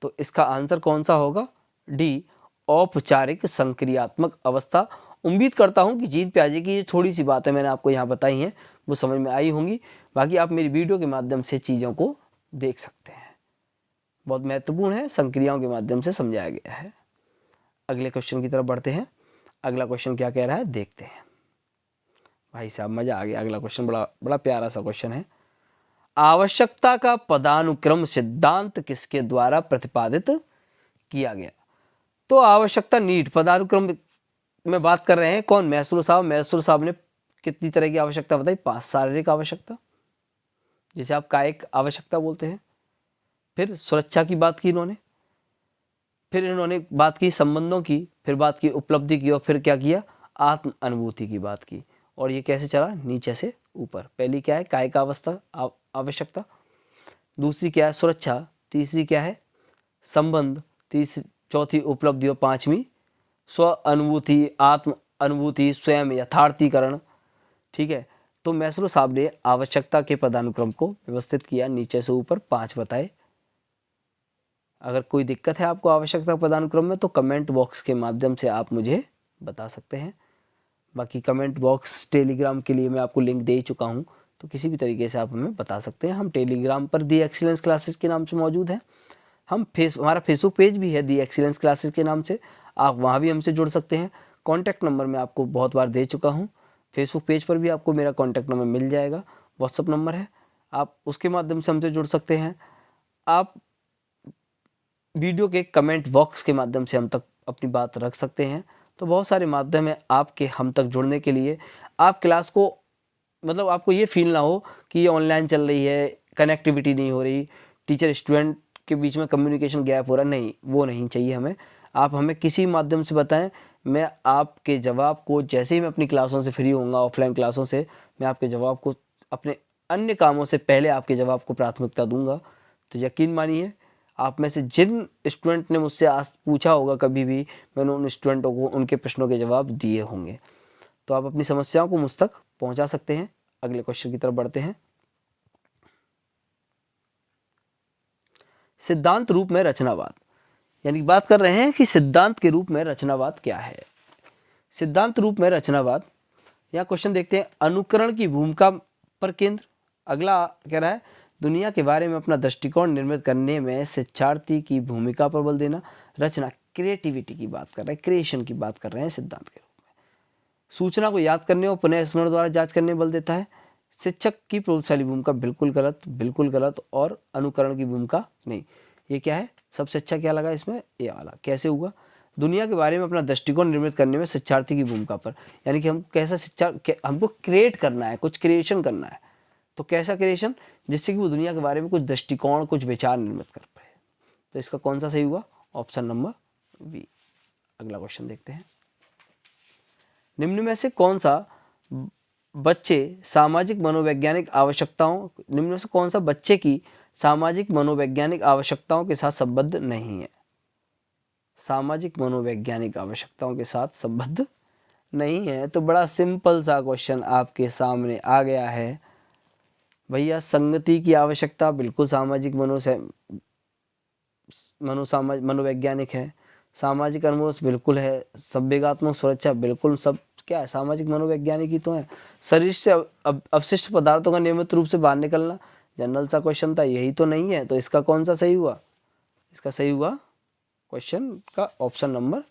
तो इसका आंसर कौन सा होगा, डी, औपचारिक संक्रियात्मक अवस्था। उम्मीद करता हूं कि जीन प्याजे की ये थोड़ी सी बातें मैंने आपको यहाँ बताई हैं वो समझ में आई होंगी। बाकी आप मेरी वीडियो के माध्यम से चीज़ों को देख सकते हैं, बहुत महत्वपूर्ण है, संक्रियाओं के माध्यम से समझाया गया है। अगले क्वेश्चन की तरफ बढ़ते हैं। अगला क्वेश्चन क्या कह रहा है देखते हैं। भाई साहब मजा आ गया, अगला क्वेश्चन बड़ा बड़ा प्यारा सा क्वेश्चन है। आवश्यकता का पदानुक्रम सिद्धांत किसके द्वारा प्रतिपादित किया गया। तो आवश्यकता नीड, पदानुक्रम में बात कर रहे हैं कौन, मैसूर साहब। मैसूर साहब ने कितनी तरह की आवश्यकता बताई, 5 शारीरिक आवश्यकता जिसे आप कायिक आवश्यकता बोलते हैं, फिर सुरक्षा की बात की इन्होंने, फिर इन्होंने बात की संबंधों की, फिर बात की उपलब्धि की, और फिर क्या किया, आत्म अनुभूति की बात की। और ये कैसे चला, नीचे से ऊपर। पहली क्या है, कायिक अवस्था आवश्यकता, दूसरी क्या है सुरक्षा, तीसरी क्या है संबंध, चौथी उपलब्धि, और 5वीं स्व अनुभूति, आत्म अनुभूति, स्वयं यथार्थीकरण। ठीक है, तो मैस्लो साहब ने आवश्यकता के पदानुक्रम को व्यवस्थित किया, नीचे से ऊपर 5 बताए। अगर कोई दिक्कत है आपको आवश्यकता पदानुक्रम में तो कमेंट बॉक्स के माध्यम से आप मुझे बता सकते हैं। बाकी कमेंट बॉक्स टेलीग्राम के लिए मैं आपको लिंक दे चुका हूं, तो किसी भी तरीके से आप हमें बता सकते हैं। हम टेलीग्राम पर दी एक्सीलेंस क्लासेस के नाम से मौजूद हैं। हमारा फेसबुक पेज भी है दी एक्सीलेंस क्लासेस के नाम से, आप वहाँ भी हमसे जुड़ सकते हैं। कॉन्टैक्ट नंबर मैं आपको बहुत बार दे चुका हूँ, फेसबुक पेज पर भी आपको मेरा कॉन्टैक्ट नंबर मिल जाएगा, व्हाट्सअप नंबर है, आप उसके माध्यम से हमसे जुड़ सकते हैं। आप वीडियो के कमेंट बॉक्स के माध्यम से हम तक अपनी बात रख सकते हैं। तो बहुत सारे माध्यम है आपके हम तक जुड़ने के लिए। आप क्लास को मतलब आपको ये फील ना हो कि ये ऑनलाइन चल रही है, कनेक्टिविटी नहीं हो रही, टीचर स्टूडेंट के बीच में कम्युनिकेशन गैप हो रहा, नहीं, वो नहीं चाहिए हमें। आप हमें किसी माध्यम से बताएं, मैं आपके जवाब को जैसे ही मैं अपनी क्लासों से फ्री होऊंगा, ऑफलाइन क्लासों से, मैं आपके जवाब को अपने अन्य कामों से पहले आपके जवाब को प्राथमिकता दूंगा। तो यकीन मानिए, आप में से जिन स्टूडेंट ने मुझसे आज पूछा होगा कभी भी, मैंने उन स्टूडेंटों को उनके प्रश्नों के जवाब दिए होंगे। तो आप अपनी समस्याओं को मुझ तक पहुंचा सकते हैं। अगले क्वेश्चन की तरफ बढ़ते हैं। सिद्धांत रूप में रचनावाद, यानी बात कर रहे हैं कि सिद्धांत के रूप में रचनावाद क्या है। सिद्धांत रूप में रचनावाद, यहाँ क्वेश्चन देखते हैं, अनुकरण की भूमिका पर केंद्र। अगला कह रहा है दुनिया के बारे में अपना दृष्टिकोण निर्मित करने में शिक्षार्थी की भूमिका पर बल देना। रचना, क्रिएटिविटी की बात कर रहे हैं, क्रिएशन की बात कर रहे हैं सिद्धांत के रूप में। सूचना को याद करने और पुनः स्मरण द्वारा जांच करने बल देता है। शिक्षक की प्रभावशाली भूमिका, बिल्कुल गलत, बिल्कुल गलत। और अनुकरण की भूमिका नहीं। ये क्या है, सबसे अच्छा क्या लगा इसमें, ये वाला कैसे हुआ, दुनिया के बारे में अपना दृष्टिकोण निर्मित करने में शिक्षार्थी की भूमिका पर, यानी कि हम कैसा हमको क्रिएट करना है, कुछ क्रिएशन करना है। तो कैसा क्रिएशन, जिससे कि वो दुनिया के बारे में कुछ दृष्टिकोण, कुछ विचार निर्मित कर पाए। तो इसका कौन सा सही हुआ, ऑप्शन नंबर बी। अगला क्वेश्चन देखते हैं। निम्न में से कौन सा बच्चे सामाजिक मनोवैज्ञानिक आवश्यकताओं निम्न में से कौन सा बच्चे की सामाजिक मनोवैज्ञानिक आवश्यकताओं के साथ संबद्ध नहीं है? सामाजिक मनोवैज्ञानिक आवश्यकताओं के साथ संबद्ध नहीं है। तो बड़ा सिंपल सा क्वेश्चन आपके सामने आ गया है भैया। संगति की आवश्यकता बिल्कुल सामाजिक मनोवैज्ञानिक है। सामाजिक अनुभव बिल्कुल है। संवेगात्मक सुरक्षा बिल्कुल, सब क्या है, सामाजिक मनोवैज्ञानिक ही तो है। शरीर से अवशिष्ट पदार्थों का नियमित रूप से बाहर निकलना जनरल सा क्वेश्चन था, यही तो नहीं है। तो इसका कौन सा सही हुआ? इसका सही हुआ क्वेश्चन का ऑप्शन नंबर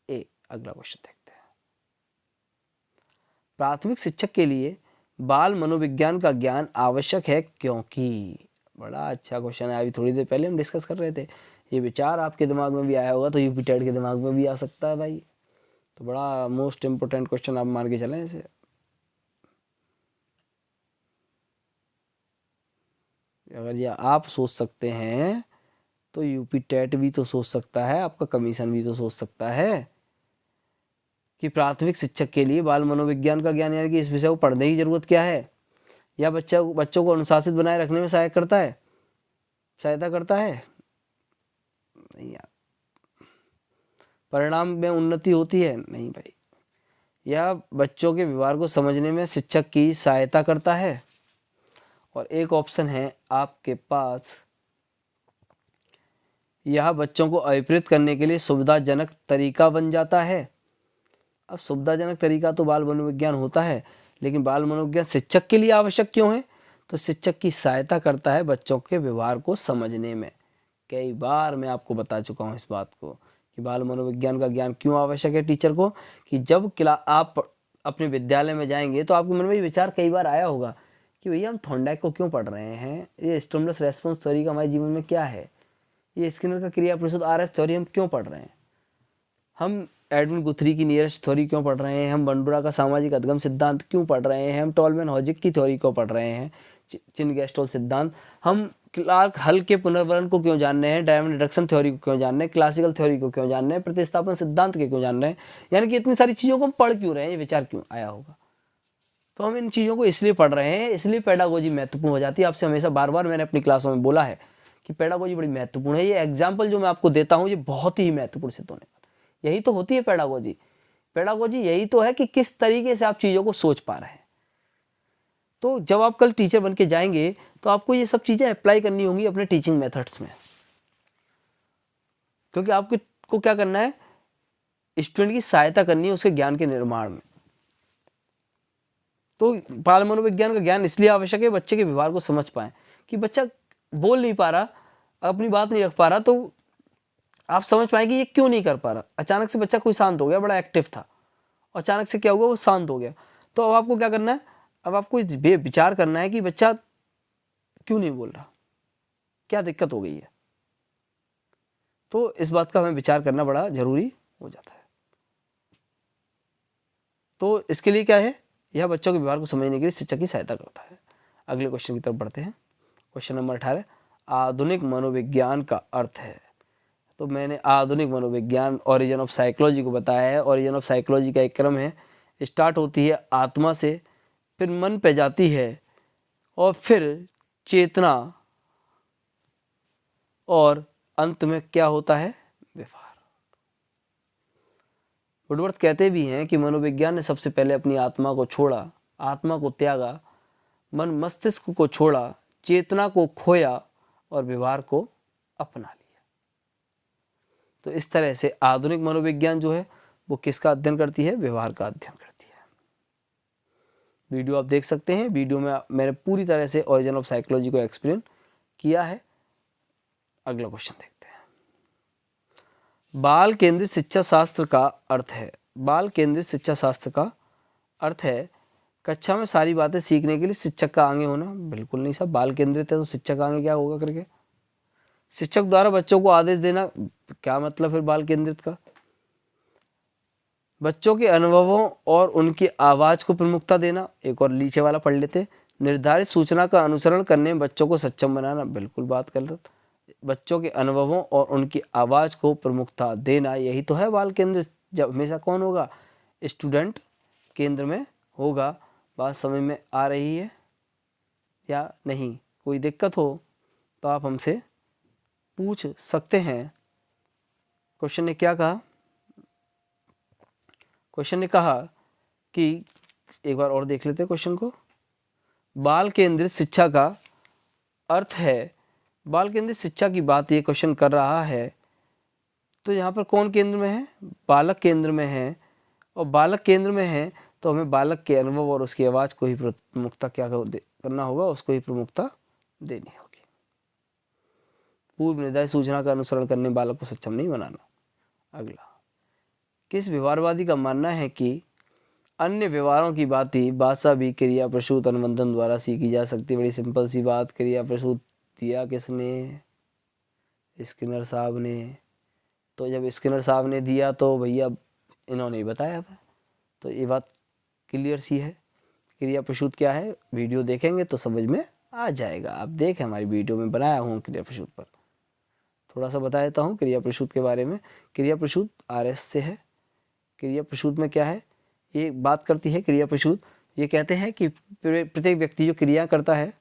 ए। अगला क्वेश्चन देखते हैं। प्राथमिक शिक्षक के लिए बाल मनोविज्ञान का ज्ञान आवश्यक है क्योंकि? बड़ा अच्छा क्वेश्चन है। अभी थोड़ी देर पहले हम डिस्कस कर रहे थे। ये विचार आपके दिमाग में भी आया होगा तो यूपी टेट के दिमाग में भी आ सकता है भाई। तो बड़ा मोस्ट इम्पोर्टेंट क्वेश्चन आप मान के चलें इसे। अगर ये आप सोच सकते हैं तो यूपी टेट भी तो सोच सकता है, आपका कमीशन भी तो सोच सकता है कि प्राथमिक शिक्षक के लिए बाल मनोविज्ञान का ज्ञान, यानी कि इस विषय को पढ़ने की जरूरत क्या है, या बच्चों को अनुशासित बनाए रखने में सहायता करता है नहीं यार। परिणाम में उन्नति होती है नहीं भाई। या बच्चों के व्यवहार को समझने में शिक्षक की सहायता करता है। और एक ऑप्शन है आपके पास, यह बच्चों को अभिप्रेत करने के लिए सुविधाजनक तरीका बन जाता है। अब सुविधाजनक तरीका तो बाल मनोविज्ञान होता है, लेकिन बाल मनोविज्ञान शिक्षक के लिए आवश्यक क्यों है? तो शिक्षक की सहायता करता है बच्चों के व्यवहार को समझने में। कई बार मैं आपको बता चुका हूँ इस बात को कि बाल मनोविज्ञान का ज्ञान क्यों आवश्यक है टीचर को। कि जब आप अपने विद्यालय में जाएंगे तो आपके मन में ये विचार कई बार आया होगा कि भैया हम थॉर्नडाइक को क्यों पढ़ रहे हैं, ये स्टिमुलस रेस्पॉन्स थ्योरी का हमारे जीवन में क्या है, ये स्किनर का क्रिया प्रतिशोध RS थ्योरी हम क्यों पढ़ रहे हैं, हम एडविन गुथरी की नियरेस्ट थ्योरी क्यों पढ़ रहे हैं, हम बंडुरा का सामाजिक अधगम सिद्धांत क्यों पढ़ रहे हैं, हम टॉलमैन हॉजिक की थ्योरी को पढ़ रहे हैं, चिन गैस्टोल सिद्धांत, हम क्लार्क हल के पुनर्वरण को क्यों जान रहे हैं, डायमंड रिडक्शन थ्योरी को क्यों जान रहे हैं, क्लासिकल थ्योरी को क्यों जान रहे हैं, प्रतिस्थापन सिद्धांत के क्यों जान रहे हैं, यानी कि इतनी सारी चीज़ों को हम पढ़ क्यों रहे हैं, ये विचार क्यों आया होगा। तो हम इन चीज़ों को इसलिए पढ़ रहे हैं, इसलिए पेडागोजी महत्वपूर्ण हो जाती है। आपसे हमेशा बार बार मैंने अपनी क्लासों में बोला है कि पेडागोजी बड़ी महत्वपूर्ण है। ये एग्जाम्पल जो मैं आपको देता हूँ ये बहुत ही महत्वपूर्ण सिद्ध होने वाला, यही तो होती है पेडागोजी। पेडागोजी यही तो है कि किस तरीके से आप चीज़ों को सोच पा रहे हैं। तो जब आप कल टीचर बन के जाएंगे तो आपको ये सब चीज़ें अप्लाई करनी होंगी अपने टीचिंग मेथड्स में, क्योंकि आपको क्या करना है, स्टूडेंट की सहायता करनी है उसके ज्ञान के निर्माण में। तो बाल मनोविज्ञान का ज्ञान इसलिए आवश्यक है बच्चे के व्यवहार को समझ पाएं। कि बच्चा बोल नहीं पा रहा, अपनी बात नहीं रख पा रहा, तो आप समझ पाएंगे ये क्यों नहीं कर पा रहा। अचानक से बच्चा कोई शांत हो गया, बड़ा एक्टिव था, और अचानक से क्या हुआ, वो शांत हो गया। तो अब आपको क्या करना है, अब आपको विचार करना है कि बच्चा क्यों नहीं बोल रहा, क्या दिक्कत हो गई है। तो इस बात का हमें विचार करना बड़ा जरूरी हो जाता है। तो इसके लिए क्या है, यह बच्चों के व्यवहार को समझने के लिए शिक्षक की सहायता करता है। अगले क्वेश्चन की तरफ बढ़ते हैं। क्वेश्चन नंबर 18, आधुनिक मनोविज्ञान का अर्थ है। तो मैंने आधुनिक मनोविज्ञान ओरिजिन ऑफ साइकोलॉजी को बताया है। ओरिजिन ऑफ साइकोलॉजी का एक क्रम है, स्टार्ट होती है आत्मा से, फिर मन पे जाती है, और फिर चेतना, और अंत में क्या होता है, व्यवहार। वुडवर्थ कहते भी हैं कि मनोविज्ञान ने सबसे पहले अपनी आत्मा को छोड़ा, आत्मा को त्यागा, मन मस्तिष्क को छोड़ा, चेतना को खोया, और व्यवहार को अपना लिया। तो इस तरह से आधुनिक मनोविज्ञान जो है वो किसका अध्ययन करती है, व्यवहार का अध्ययन करती है। वीडियो आप देख सकते हैं, वीडियो में मैंने पूरी तरह से ओरिजिन ऑफ साइकोलॉजी को एक्सप्लेन किया है। अगला क्वेश्चन देखते हैं। बाल केंद्रित शिक्षा शास्त्र का अर्थ है। बाल केंद्रित शिक्षा शास्त्र का अर्थ है कक्षा में सारी बातें सीखने के लिए शिक्षक का आगे होना। बिल्कुल नहीं साहब, बाल केंद्रित है तो शिक्षक आगे क्या होगा करके। शिक्षक द्वारा बच्चों को आदेश देना, क्या मतलब फिर बाल केंद्रित का। बच्चों के अनुभवों और उनकी आवाज़ को प्रमुखता देना। एक और नीचे वाला पढ़ लेते। निर्धारित सूचना का अनुसरण करने में बच्चों को सक्षम बनाना। बिल्कुल बात गलत, बच्चों के अनुभवों और उनकी आवाज़ को प्रमुखता देना, यही तो है बाल केंद्र। जब हमेशा कौन होगा, स्टूडेंट केंद्र में होगा। बात समझ में आ रही है या नहीं? कोई दिक्कत हो तो आप हमसे पूछ सकते हैं। क्वेश्चन ने क्या कहा? क्वेश्चन ने कहा कि, एक बार और देख लेते हैं क्वेश्चन को। बाल केंद्रित शिक्षा का अर्थ है, बाल केंद्रित शिक्षा की बात ये क्वेश्चन कर रहा है। तो यहाँ पर कौन केंद्र में है? बालक केंद्र में है। और बालक केंद्र में है तो हमें बालक के अनुभव और उसकी आवाज़ को ही प्रमुखता क्या करना होगा, उसको ही प्रमुखता देनी होगी। पूर्व निर्धारित सूचना का अनुसरण करने बालक को सक्षम नहीं बनाना। अगला, किस व्यवहारवादी का मानना है कि अन्य व्यवहारों की भाषा भी क्रिया प्रसूत अनुबंधन द्वारा सीखी जा सकती है? बड़ी सिंपल सी बात। क्रिया प्रसूत दिया किसने? स्किनर साहब ने। तो जब स्किनर साहब ने दिया तो भैया इन्होंने ही बताया था, तो ये बात क्लियर सी है। क्रिया प्रसूत क्या है, वीडियो देखेंगे तो समझ में आ जाएगा। आप देखें, हमारी वीडियो में बनाया हूँ क्रिया प्रसूत पर, थोड़ा सा बता देता हूँ क्रिया प्रसूत के बारे में। क्रिया प्रसूत RS से है। क्रिया प्रसूत में क्या है, ये बात करती है क्रिया प्रसूत, ये कहते हैं कि प्रत्येक व्यक्ति जो क्रिया करता है,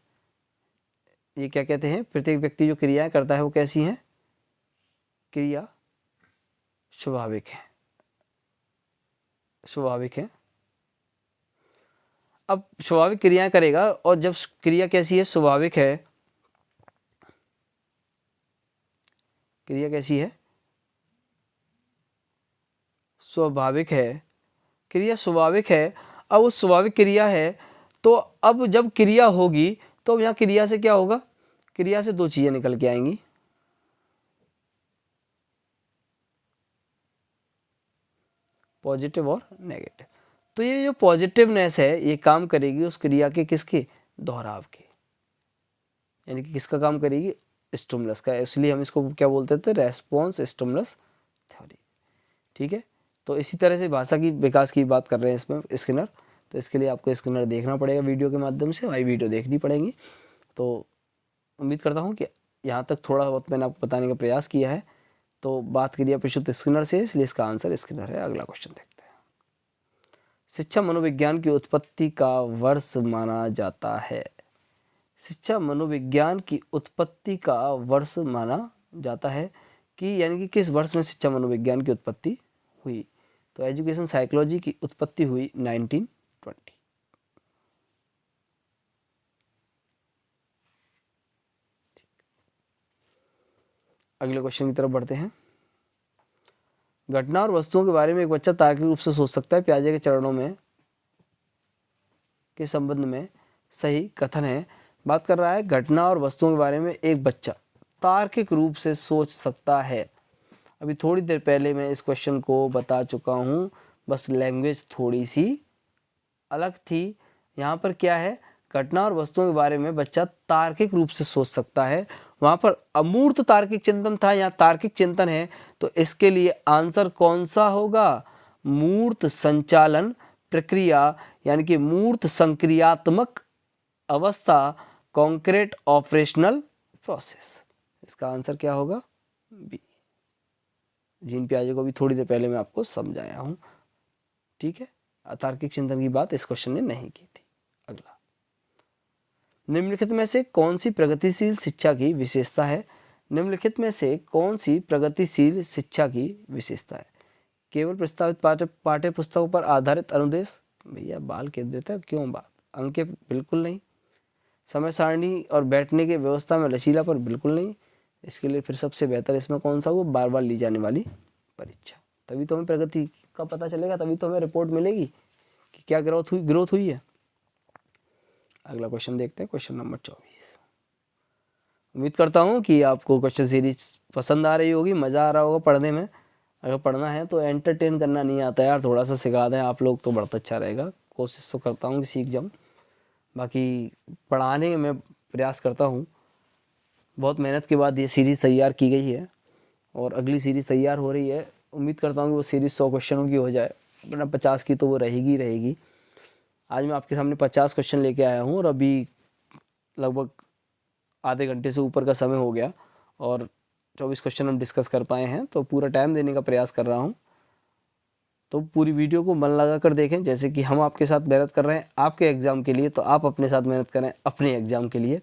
ये क्या कहते हैं, प्रत्येक व्यक्ति जो क्रियाएं करता है वो कैसी हैं? क्रिया स्वाभाविक है, स्वाभाविक है। अब स्वाभाविक क्रियाएं करेगा, और जब क्रिया कैसी है, स्वाभाविक है, क्रिया कैसी है, स्वाभाविक है, क्रिया स्वाभाविक है। अब वो स्वाभाविक क्रिया है, तो अब जब क्रिया होगी तो अब यहाँ क्रिया से क्या होगा, क्रिया से दो चीजें निकल के आएंगी, पॉजिटिव और नेगेटिव। तो ये जो पॉजिटिवनेस है ये काम करेगी उस क्रिया के किसके, दोहराव के, यानी कि किसका काम करेगी, स्टिमुलस का। इसलिए हम इसको क्या बोलते थे, रेस्पॉन्स स्टिमुलस थ्योरी। ठीक है, तो इसी तरह से भाषा की विकास की बात कर रहे हैं इसमें स्किनर। तो इसके लिए आपको स्किनर देखना पड़ेगा वीडियो के माध्यम से, हमारी वीडियो देखनी पड़ेगी। तो उम्मीद करता हूँ कि यहाँ तक थोड़ा बहुत मैंने आपको बताने का प्रयास किया है। तो बात करिए प्रशुद्ध स्किनर से, इसलिए इसका आंसर स्किनर है। अगला क्वेश्चन देखते हैं। शिक्षा मनोविज्ञान की उत्पत्ति का वर्ष माना जाता है? शिक्षा मनोविज्ञान की उत्पत्ति का वर्ष माना जाता है कि, यानी कि किस वर्ष में शिक्षा मनोविज्ञान की उत्पत्ति हुई? तो एजुकेशन साइकोलॉजी की उत्पत्ति हुई 1920। अगले क्वेश्चन की तरफ बढ़ते हैं। घटना और वस्तुओं के बारे में एक बच्चा तार्किक रूप से सोच सकता है। पियाजे के चरणों में के संबंध में सही कथन है। बात कर रहा है घटना और वस्तुओं के बारे में एक बच्चा तार्किक रूप से सोच सकता है। अभी थोड़ी देर पहले मैं इस क्वेश्चन को बता चुका हूँ, बस लैंग्वेज थोड़ी सी अलग थी। यहाँ पर क्या है, घटना और वस्तुओं के बारे में बच्चा तार्किक रूप से सोच सकता है। वहाँ पर अमूर्त तार्किक चिंतन था, यहाँ तार्किक चिंतन है। तो इसके लिए आंसर कौन सा होगा, मूर्त संचालन प्रक्रिया, यानी कि मूर्त संक्रियात्मक अवस्था, कॉन्क्रीट ऑपरेशनल प्रोसेस। इसका आंसर क्या होगा, बी। जीन पियाजे को भी थोड़ी देर पहले मैं आपको समझाया हूँ। ठीक है, अतार्किक चिंतन की बात इस क्वेश्चन ने नहीं की थी। अगला, निम्नलिखित में से कौन सी प्रगतिशील शिक्षा की विशेषता है? निम्नलिखित में से कौन सी प्रगतिशील शिक्षा की विशेषता है? केवल प्रस्तावित पाठ्य पुस्तकों पर आधारित अनुदेश, भैया बाल केंद्रित है, क्यों बात? अंक बिल्कुल नहीं। समय सारणी और बैठने की व्यवस्था में लचीला पर बिल्कुल नहीं। इसके लिए फिर सबसे बेहतर इसमें कौन सा हो, बार बार ली जाने वाली परीक्षा। तभी तो हमें प्रगति का पता चलेगा, तभी तो हमें रिपोर्ट मिलेगी कि क्या ग्रोथ हुई है। अगला क्वेश्चन देखते हैं, क्वेश्चन नंबर 24। उम्मीद करता हूँ कि आपको क्वेश्चन सीरीज पसंद आ रही होगी, मज़ा आ रहा होगा पढ़ने में। अगर पढ़ना है तो एंटरटेन करना नहीं आता यार, थोड़ा सा सिखा दें आप लोग तो बहुत अच्छा रहेगा। कोशिश तो करता हूँ कि सीख जाऊँ, बाकी पढ़ाने में प्रयास करता हूँ। बहुत मेहनत के बाद ये सीरीज़ तैयार की गई है और अगली सीरीज़ तैयार हो रही है। उम्मीद करता हूँ कि वो सीरीज़ 100 क्वेश्चनों की हो जाए, वरना 50 की तो वो रहेगी। आज मैं आपके सामने 50 क्वेश्चन लेके आया हूँ और अभी लगभग आधे घंटे से ऊपर का समय हो गया और 24 क्वेश्चन हम डिस्कस कर पाए हैं, तो पूरा टाइम देने का प्रयास कर रहा हूँ। तो पूरी वीडियो को मन लगा कर देखें, जैसे कि हम आपके साथ मेहनत कर रहे हैं आपके एग्ज़ाम के लिए, तो आप अपने साथ मेहनत करें अपने एग्ज़ाम के लिए।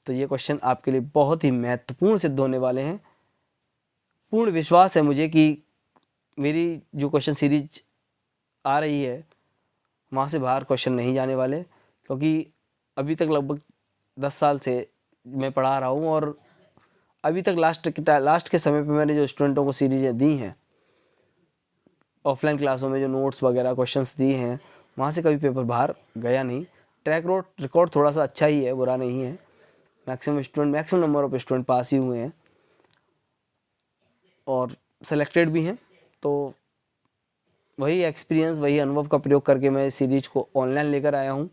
तो ये क्वेश्चन आपके लिए बहुत ही महत्वपूर्ण सिद्ध होने वाले हैं। पूर्ण विश्वास है मुझे कि मेरी जो क्वेश्चन सीरीज आ रही है वहाँ से बाहर क्वेश्चन नहीं जाने वाले, क्योंकि अभी तक लगभग 10 साल से मैं पढ़ा रहा हूँ और अभी तक लास्ट के समय पे मैंने जो स्टूडेंटों को सीरीजें दी हैं, ऑफलाइन क्लासों में जो नोट्स वगैरह क्वेश्चंस दिए हैं, वहाँ से कभी पेपर बाहर गया नहीं। ट्रैक रिकॉर्ड थोड़ा सा अच्छा ही है, बुरा नहीं है। Maximum number of student pass ही हुए हैं और सेलेक्टेड भी हैं। तो वही एक्सपीरियंस, वही अनुभव का प्रयोग करके मैं सीरीज को ऑनलाइन लेकर आया हूँ।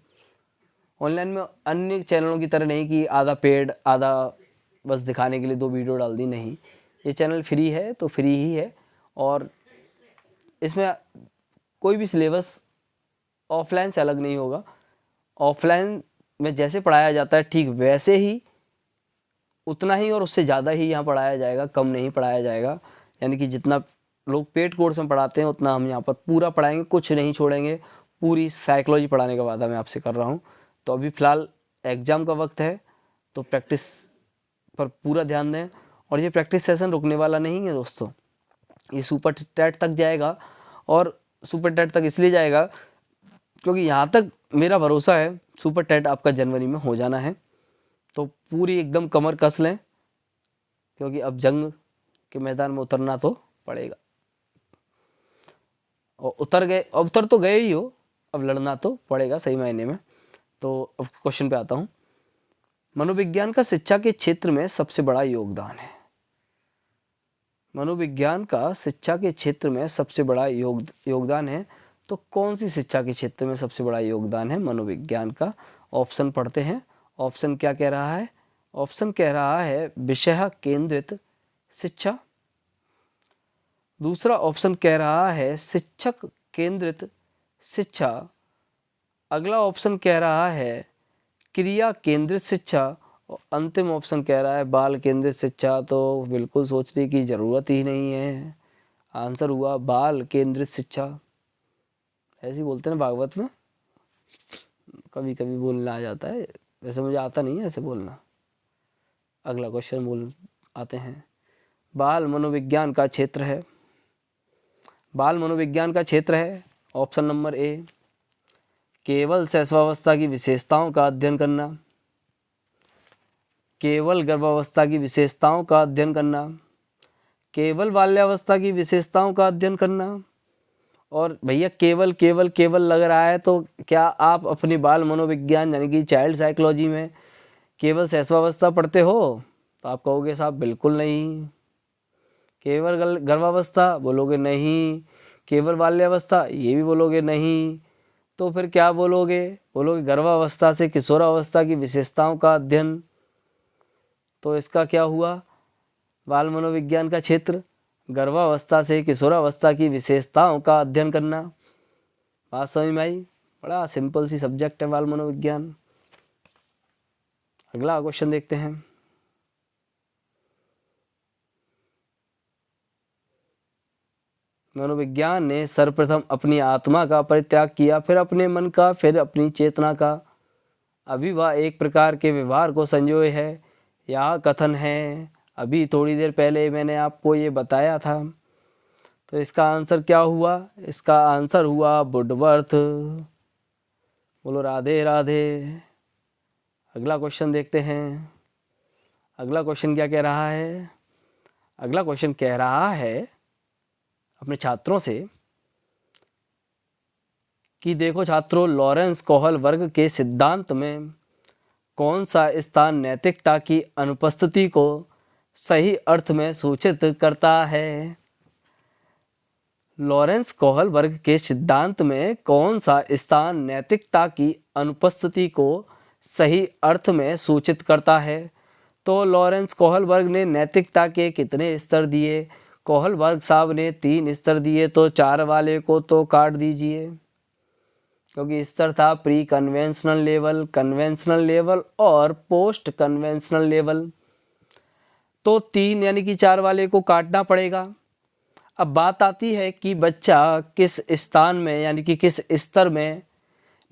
ऑनलाइन में अन्य चैनलों की तरह नहीं कि आधा पेड आधा बस दिखाने के लिए 2 वीडियो डाल दी, नहीं। ये चैनल फ्री है तो फ्री ही है, और इसमें कोई भी सिलेबस ऑफलाइन से अलग नहीं होगा। ऑफलाइन में जैसे पढ़ाया जाता है ठीक वैसे ही, उतना ही और उससे ज़्यादा ही यहाँ पढ़ाया जाएगा, कम नहीं पढ़ाया जाएगा। यानी कि जितना लोग पेड कोर्स में पढ़ाते हैं उतना हम यहाँ पर पूरा पढ़ाएंगे, कुछ नहीं छोड़ेंगे। पूरी साइकोलॉजी पढ़ाने का वादा मैं आपसे कर रहा हूँ। तो अभी फ़िलहाल एग्ज़ाम का वक्त है, तो प्रैक्टिस पर पूरा ध्यान दें। और ये प्रैक्टिस सेशन रुकने वाला नहीं है दोस्तों, ये सुपर टेट तक जाएगा। और सुपर टेट तक इसलिए जाएगा क्योंकि यहाँ तक मेरा भरोसा है सुपर टेट आपका जनवरी में हो जाना है। तो पूरी एकदम कमर कस लें, क्योंकि अब जंग के मैदान में उतरना तो पड़ेगा। और उतर तो गए ही हो, अब लड़ना तो पड़ेगा सही मायने में। तो अब क्वेश्चन पे आता हूँ। मनोविज्ञान का शिक्षा के क्षेत्र में सबसे बड़ा योगदान है। मनोविज्ञान का शिक्षा के क्षेत्र में सबसे बड़ा योगदान है। तो कौन सी शिक्षा के क्षेत्र में सबसे बड़ा योगदान है मनोविज्ञान का? ऑप्शन पढ़ते हैं। ऑप्शन क्या कह रहा है? ऑप्शन कह रहा है विषय केंद्रित शिक्षा। दूसरा ऑप्शन कह रहा है शिक्षक केंद्रित शिक्षा। अगला ऑप्शन कह रहा है क्रिया केंद्रित शिक्षा। और अंतिम ऑप्शन कह रहा है बाल केंद्रित शिक्षा। तो बिल्कुल सोचने की ज़रूरत ही नहीं है, आंसर हुआ बाल केंद्रित शिक्षा। ऐसे ही बोलते हैं भागवत में, कभी कभी बोलना आ जाता है, वैसे मुझे आता नहीं है ऐसे बोलना। अगला क्वेश्चन बोल आते हैं। बाल मनोविज्ञान का क्षेत्र है। बाल मनोविज्ञान का क्षेत्र है ऑप्शन नंबर ए केवल शैशवावस्था की विशेषताओं का अध्ययन करना, केवल गर्भावस्था की विशेषताओं का अध्ययन करना, केवल बाल्यावस्था की विशेषताओं का अध्ययन करना। और भैया केवल केवल केवल लग रहा है, तो क्या आप अपनी बाल मनोविज्ञान यानी कि चाइल्ड साइकोलॉजी में केवल शैशवावस्था पढ़ते हो? तो आप कहोगे साहब बिल्कुल नहीं। केवल गर्भावस्था बोलोगे नहीं। केवल बाल्यावस्था ये भी बोलोगे नहीं। तो फिर क्या बोलोगे? बोलोगे गर्भावस्था से किशोरावस्था की विशेषताओं का अध्ययन। तो इसका क्या हुआ? बाल मनोविज्ञान का क्षेत्र गर्भावस्था से किशोरावस्था की विशेषताओं का अध्ययन करना। बात समझ में आई? बड़ा सिंपल सी सब्जेक्ट है बाल मनोविज्ञान। अगला क्वेश्चन देखते हैं। मनोविज्ञान ने सर्वप्रथम अपनी आत्मा का परित्याग किया, फिर अपने मन का, फिर अपनी चेतना का। अभी वह एक प्रकार के व्यवहार को संजोए है। यह कथन है, अभी थोड़ी देर पहले मैंने आपको ये बताया था। तो इसका आंसर क्या हुआ? इसका आंसर हुआ वुडवर्थ। बोलो राधे राधे। अगला क्वेश्चन देखते हैं। अगला क्वेश्चन क्या कह रहा है? अगला क्वेश्चन कह रहा है अपने छात्रों से कि देखो छात्रों, लॉरेंस कोहल वर्ग के सिद्धांत में कौन सा स्थान नैतिकता की अनुपस्थिति को सही अर्थ में सूचित करता है? लॉरेंस कोहल वर्ग के सिद्धांत में कौन सा स्थान नैतिकता की अनुपस्थिति को सही अर्थ में सूचित करता है? तो लॉरेंस कोहल वर्ग ने नैतिकता के कितने स्तर दिए? कोहल वर्ग साहब ने 3 स्तर दिए, तो 4 वाले को तो काट दीजिए, क्योंकि स्तर था pre conventional level, conventional level और पोस्ट कन्वेंशनल लेवल। तो 3 यानी कि 4 वाले को काटना पड़ेगा। अब बात आती है कि बच्चा किस स्थान में यानी कि किस स्तर में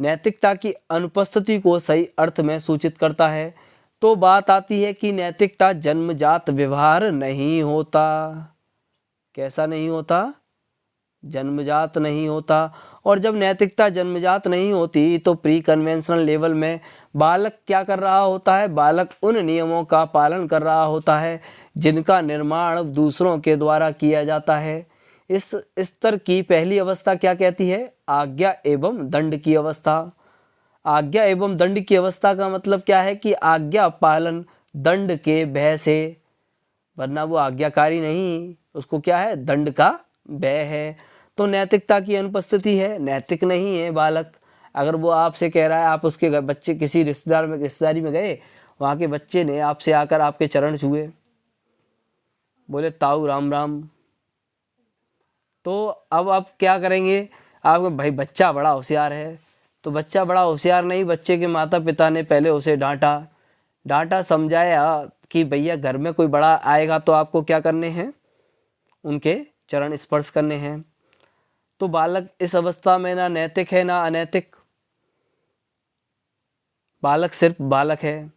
नैतिकता की अनुपस्थिति को सही अर्थ में सूचित करता है। तो बात आती है कि नैतिकता जन्मजात व्यवहार नहीं होता। कैसा नहीं होता? जन्मजात नहीं होता। और जब नैतिकता जन्मजात नहीं होती तो प्री कन्वेंशनल लेवल में बालक क्या कर रहा होता है? बालक उन नियमों का पालन कर रहा होता है जिनका निर्माण दूसरों के द्वारा किया जाता है। इस स्तर की पहली अवस्था क्या कहती है? आज्ञा एवं दंड की अवस्था। आज्ञा एवं दंड की अवस्था का मतलब क्या है कि आज्ञा पालन दंड के भय से, वरना वो आज्ञाकारी नहीं, उसको क्या है? दंड का भय है। तो नैतिकता की अनुपस्थिति है, नैतिक नहीं है बालक। अगर वो आपसे कह रहा है, आप उसके घर बच्चे किसी रिश्तेदारी में गए, वहाँ के बच्चे ने आपसे आकर आपके चरण छुए, बोले ताऊ राम राम, तो अब आप क्या करेंगे? आप भाई बच्चा बड़ा होशियार है, तो बच्चा बड़ा होशियार नहीं, बच्चे के माता पिता ने पहले उसे डांटा समझाया कि भैया घर में कोई बड़ा आएगा तो आपको क्या करने हैं? उनके चरण स्पर्श करने हैं। तो बालक इस अवस्था में ना नैतिक है ना अनैतिक, बालक सिर्फ बालक है।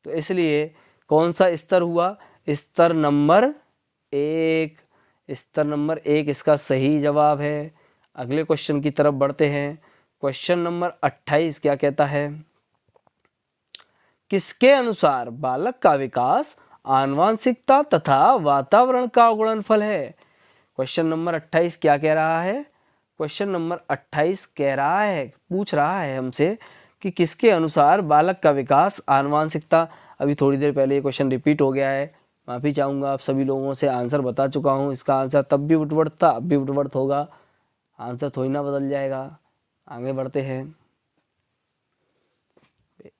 तो इसलिए कौन सा स्तर हुआ? स्तर नंबर 1। स्तर नंबर 1 इसका सही जवाब है। अगले क्वेश्चन की तरफ बढ़ते हैं। क्वेश्चन नंबर 28 क्या कहता है? किसके अनुसार बालक का विकास आनुवांशिकता तथा वातावरण का गुणनफल है? क्वेश्चन नंबर 28 क्या कह रहा है? क्वेश्चन नंबर 28 कह रहा है, पूछ रहा है हमसे कि किसके अनुसार बालक का विकास आनुवांशिकता। अभी थोड़ी देर पहले ये क्वेश्चन रिपीट हो गया है, माफ़ी चाहूँगा आप सभी लोगों से। आंसर बता चुका हूँ, इसका आंसर तब भी वुडवर्थ था, अब भी वुडवर्थ होगा, आंसर थोड़ी ना बदल जाएगा। आगे बढ़ते हैं।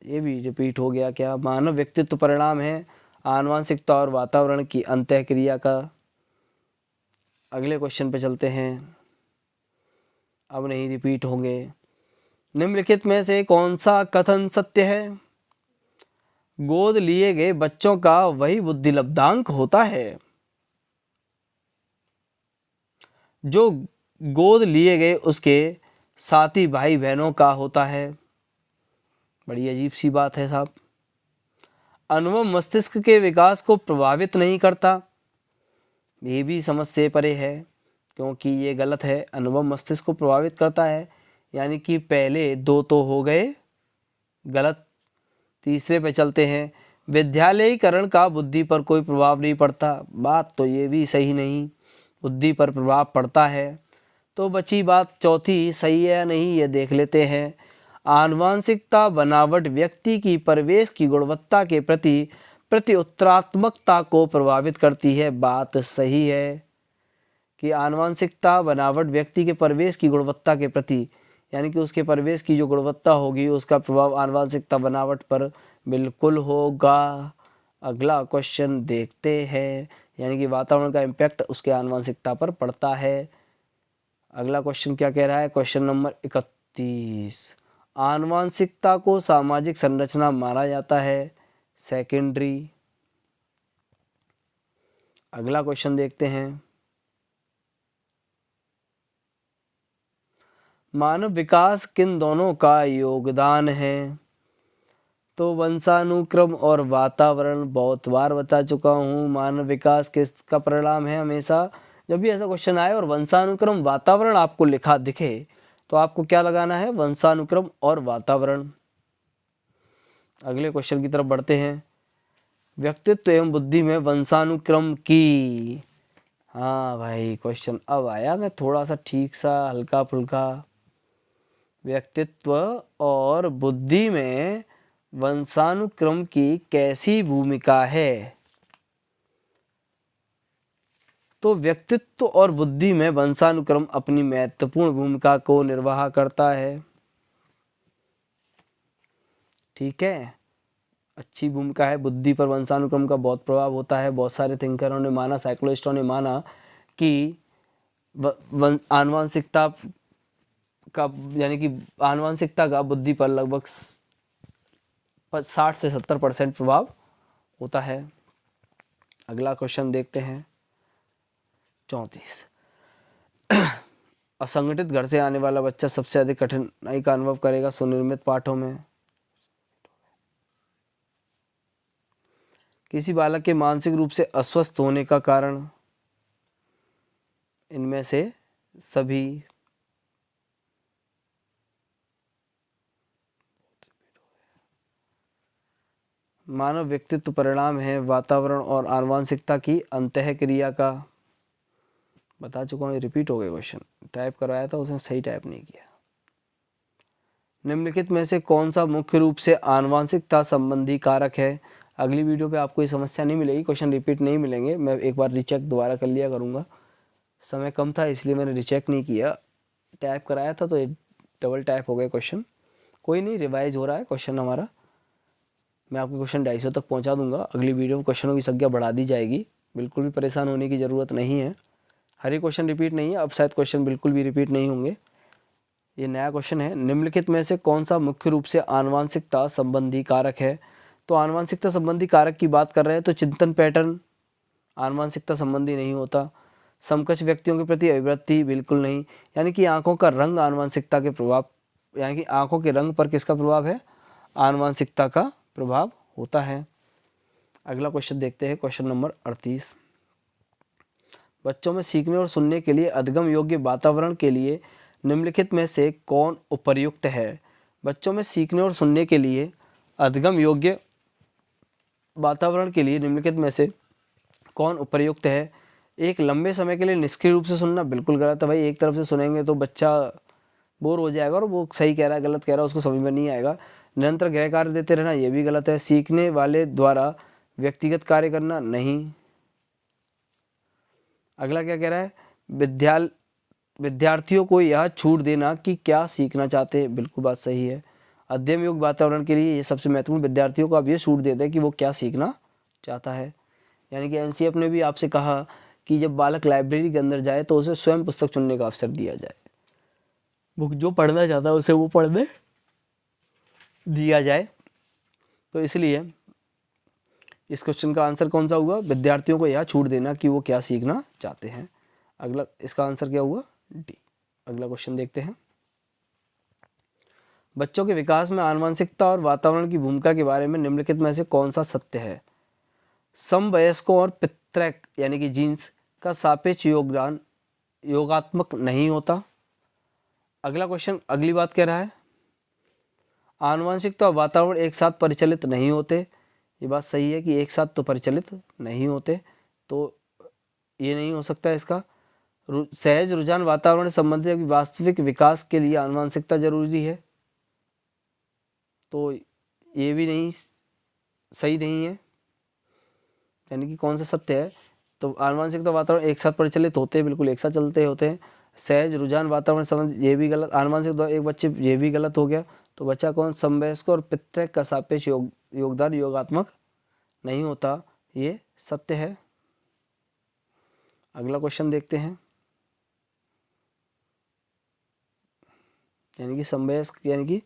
ये भी रिपीट हो गया क्या? मानव व्यक्तित्व परिणाम है आनुवांशिकता और वातावरण की अंतःक्रिया का। अगले क्वेश्चन पे चलते हैं, अब नहीं रिपीट होंगे। निम्नलिखित में से कौन सा कथन सत्य है? गोद लिए गए बच्चों का वही बुद्धि लब्धांक होता है जो गोद लिए गए उसके साथी भाई बहनों का होता है। बड़ी अजीब सी बात है साहब। अनुभव मस्तिष्क के विकास को प्रभावित नहीं करता, ये भी समझ से परे है, क्योंकि ये गलत है। अनुभव मस्तिष्क को प्रभावित करता है, यानी कि पहले 2 तो हो गए गलत। तीसरे पे चलते हैं। विद्यालयीकरण का बुद्धि पर कोई प्रभाव नहीं पड़ता, बात तो ये भी सही नहीं, बुद्धि पर प्रभाव पड़ता है। तो बची बात चौथी, सही है या नहीं ये देख लेते हैं। आनुवांशिकता बनावट व्यक्ति की परिवेश की गुणवत्ता के प्रति उत्तरात्मकता को प्रभावित करती है। बात सही है कि आनुवांशिकता बनावट व्यक्ति के परिवेश की गुणवत्ता के प्रति, यानी कि उसके परिवेश की जो गुणवत्ता होगी उसका प्रभाव आनुवांशिकता बनावट पर बिल्कुल होगा। अगला क्वेश्चन देखते हैं, यानी कि वातावरण का इम्पैक्ट उसके आनुवांशिकता पर पड़ता है। अगला क्वेश्चन क्या कह रहा है? Question number 31। आनुवांशिकता को सामाजिक संरचना माना जाता है, सेकेंडरी। अगला क्वेश्चन देखते हैं। मानव विकास किन दोनों का योगदान है? तो वंशानुक्रम और वातावरण बहुत बार बता चुका हूँ। मानव विकास किसका परिणाम है? हमेशा जब भी ऐसा क्वेश्चन आए और वंशानुक्रम वातावरण आपको लिखा दिखे तो आपको क्या लगाना है? वंशानुक्रम और वातावरण। अगले क्वेश्चन की तरफ बढ़ते हैं। व्यक्तित्व एवं बुद्धि में वंशानुक्रम की, हाँ भाई क्वेश्चन अब आया, मैं थोड़ा सा ठीक सा हल्का फुल्का। व्यक्तित्व और बुद्धि में वंशानुक्रम की कैसी भूमिका है? तो व्यक्तित्व और बुद्धि में वंशानुक्रम अपनी महत्वपूर्ण भूमिका को निर्वाह करता है। ठीक है, अच्छी भूमिका है। बुद्धि पर वंशानुक्रम का बहुत प्रभाव होता है। बहुत सारे थिंकरों ने माना, साइकोलॉजिस्टों ने माना कि आनुवांशिकता का, यानी कि आनुवांशिकता का बुद्धि पर लगभग 60 से 70% प्रभाव होता है। अगला क्वेश्चन देखते हैं 34। असंगठित घर से आने वाला बच्चा सबसे अधिक कठिनाई का अनुभव करेगा सुनिर्मित पाठों में। किसी बालक के मानसिक रूप से अस्वस्थ होने का कारण इनमें से सभी मानव व्यक्तित्व परिणाम है वातावरण और आनुवंशिकता की अंतःक्रिया का। बता चुका हूँ, रिपीट हो गया क्वेश्चन, टाइप करवाया था उसने सही टाइप नहीं किया। निम्नलिखित में से कौन सा मुख्य रूप से आनुवंशिकता संबंधी कारक है। अगली वीडियो पे आपको ये समस्या नहीं मिलेगी, क्वेश्चन रिपीट नहीं मिलेंगे, मैं एक बार रिचेक दोबारा कर लिया करूँगा। समय कम था इसलिए मैंने रिचेक नहीं किया, टाइप कराया था तो डबल टाइप हो गया क्वेश्चन। कोई नहीं, रिवाइज हो रहा है क्वेश्चन हमारा। मैं आपको क्वेश्चन 250 तक पहुंचा दूंगा। अगली वीडियो में क्वेश्चनों की संख्या बढ़ा दी जाएगी, बिल्कुल भी परेशान होने की ज़रूरत नहीं है। हर एक क्वेश्चन रिपीट नहीं है, अब शायद क्वेश्चन बिल्कुल भी रिपीट नहीं होंगे। ये नया क्वेश्चन है। निम्नलिखित में से कौन सा मुख्य रूप से आनुवंशिकता संबंधी कारक है। तो आनुवंशिकता संबंधी कारक की बात कर रहे हैं तो चिंतन पैटर्न आनुवंशिकता संबंधी नहीं होता। समकक्ष व्यक्तियों के प्रति अभिवृत्ति बिल्कुल नहीं, यानी कि आंखों का रंग आनुवंशिकता के प्रभाव, यानी कि आंखों के रंग पर किसका प्रभाव है, आनुवंशिकता का प्रभाव होता है। अगला क्वेश्चन देखते हैं, क्वेश्चन नंबर 38। बच्चों में सीखने और सुनने के लिए अधिगम योग्य वातावरण के लिए निम्नलिखित में से कौन उपर्युक्त है। बच्चों में सीखने और सुनने के लिए अधिगम योग्य वातावरण के लिए निम्नलिखित में से कौन उपर्युक्त है। एक लंबे समय के लिए निष्क्रिय रूप से सुनना बिल्कुल गलत है भाई, एक तरफ से सुनेंगे तो बच्चा बोर हो जाएगा और वो सही कह रहा है गलत कह रहा है उसको समझ में नहीं आएगा। निरंतर गृह कार्य देते रहना ये भी गलत है। सीखने वाले द्वारा व्यक्तिगत कार्य करना नहीं। अगला क्या कह रहा है, विद्यार्थियों को यह छूट देना कि क्या सीखना चाहते हैं, बिल्कुल बात सही है। अध्ययन योग्य वातावरण के लिए ये सबसे महत्वपूर्ण, विद्यार्थियों को आप ये छूट देते हैं कि वो क्या सीखना चाहता है। यानी कि एनसीएफ ने भी आपसे कहा कि जब बालक लाइब्रेरी के अंदर जाए तो उसे स्वयं पुस्तक चुनने का अवसर दिया जाए, बुक जो पढ़ना चाहता है उसे वो पढ़ने दिया जाए। तो इसलिए इस क्वेश्चन का आंसर कौन सा हुआ, विद्यार्थियों को यह छूट देना कि वो क्या सीखना चाहते हैं। अगला इसका आंसर क्या हुआ, डी। अगला क्वेश्चन देखते हैं। बच्चों के विकास में आनुवंशिकता और वातावरण की भूमिका के बारे में निम्नलिखित में से कौन सा सत्य है। समवयस्कों और पितृक यानी कि जीन्स का सापेक्ष योगदान योगात्मक नहीं होता। अगला क्वेश्चन अगली बात कह रहा है, आनुवंशिकता और वातावरण एक साथ परिचालित नहीं होते। ये बात सही है कि एक साथ तो परिचालित नहीं होते, तो ये नहीं हो सकता इसका। सहज रुझान वातावरण से संबंधित वास्तविक विकास के लिए आनुवंशिकता जरूरी है, तो ये भी नहीं सही नहीं है। यानी कि कौन सा सत्य है, तो आनुवंशिकता वातावरण एक साथ परिचालित होते हैं, बिल्कुल एक साथ चलते होते हैं। सहज रुझान वातावरण संबंध ये भी गलत, आनुवंशिक एक बच्चे ये भी गलत हो गया। तो बच्चा कौन, समवयस्क और पितृक का सापेक्ष योगदान योगात्मक नहीं होता, ये सत्य है। अगला क्वेश्चन देखते हैं, यानी कि समवयस्क यानी कि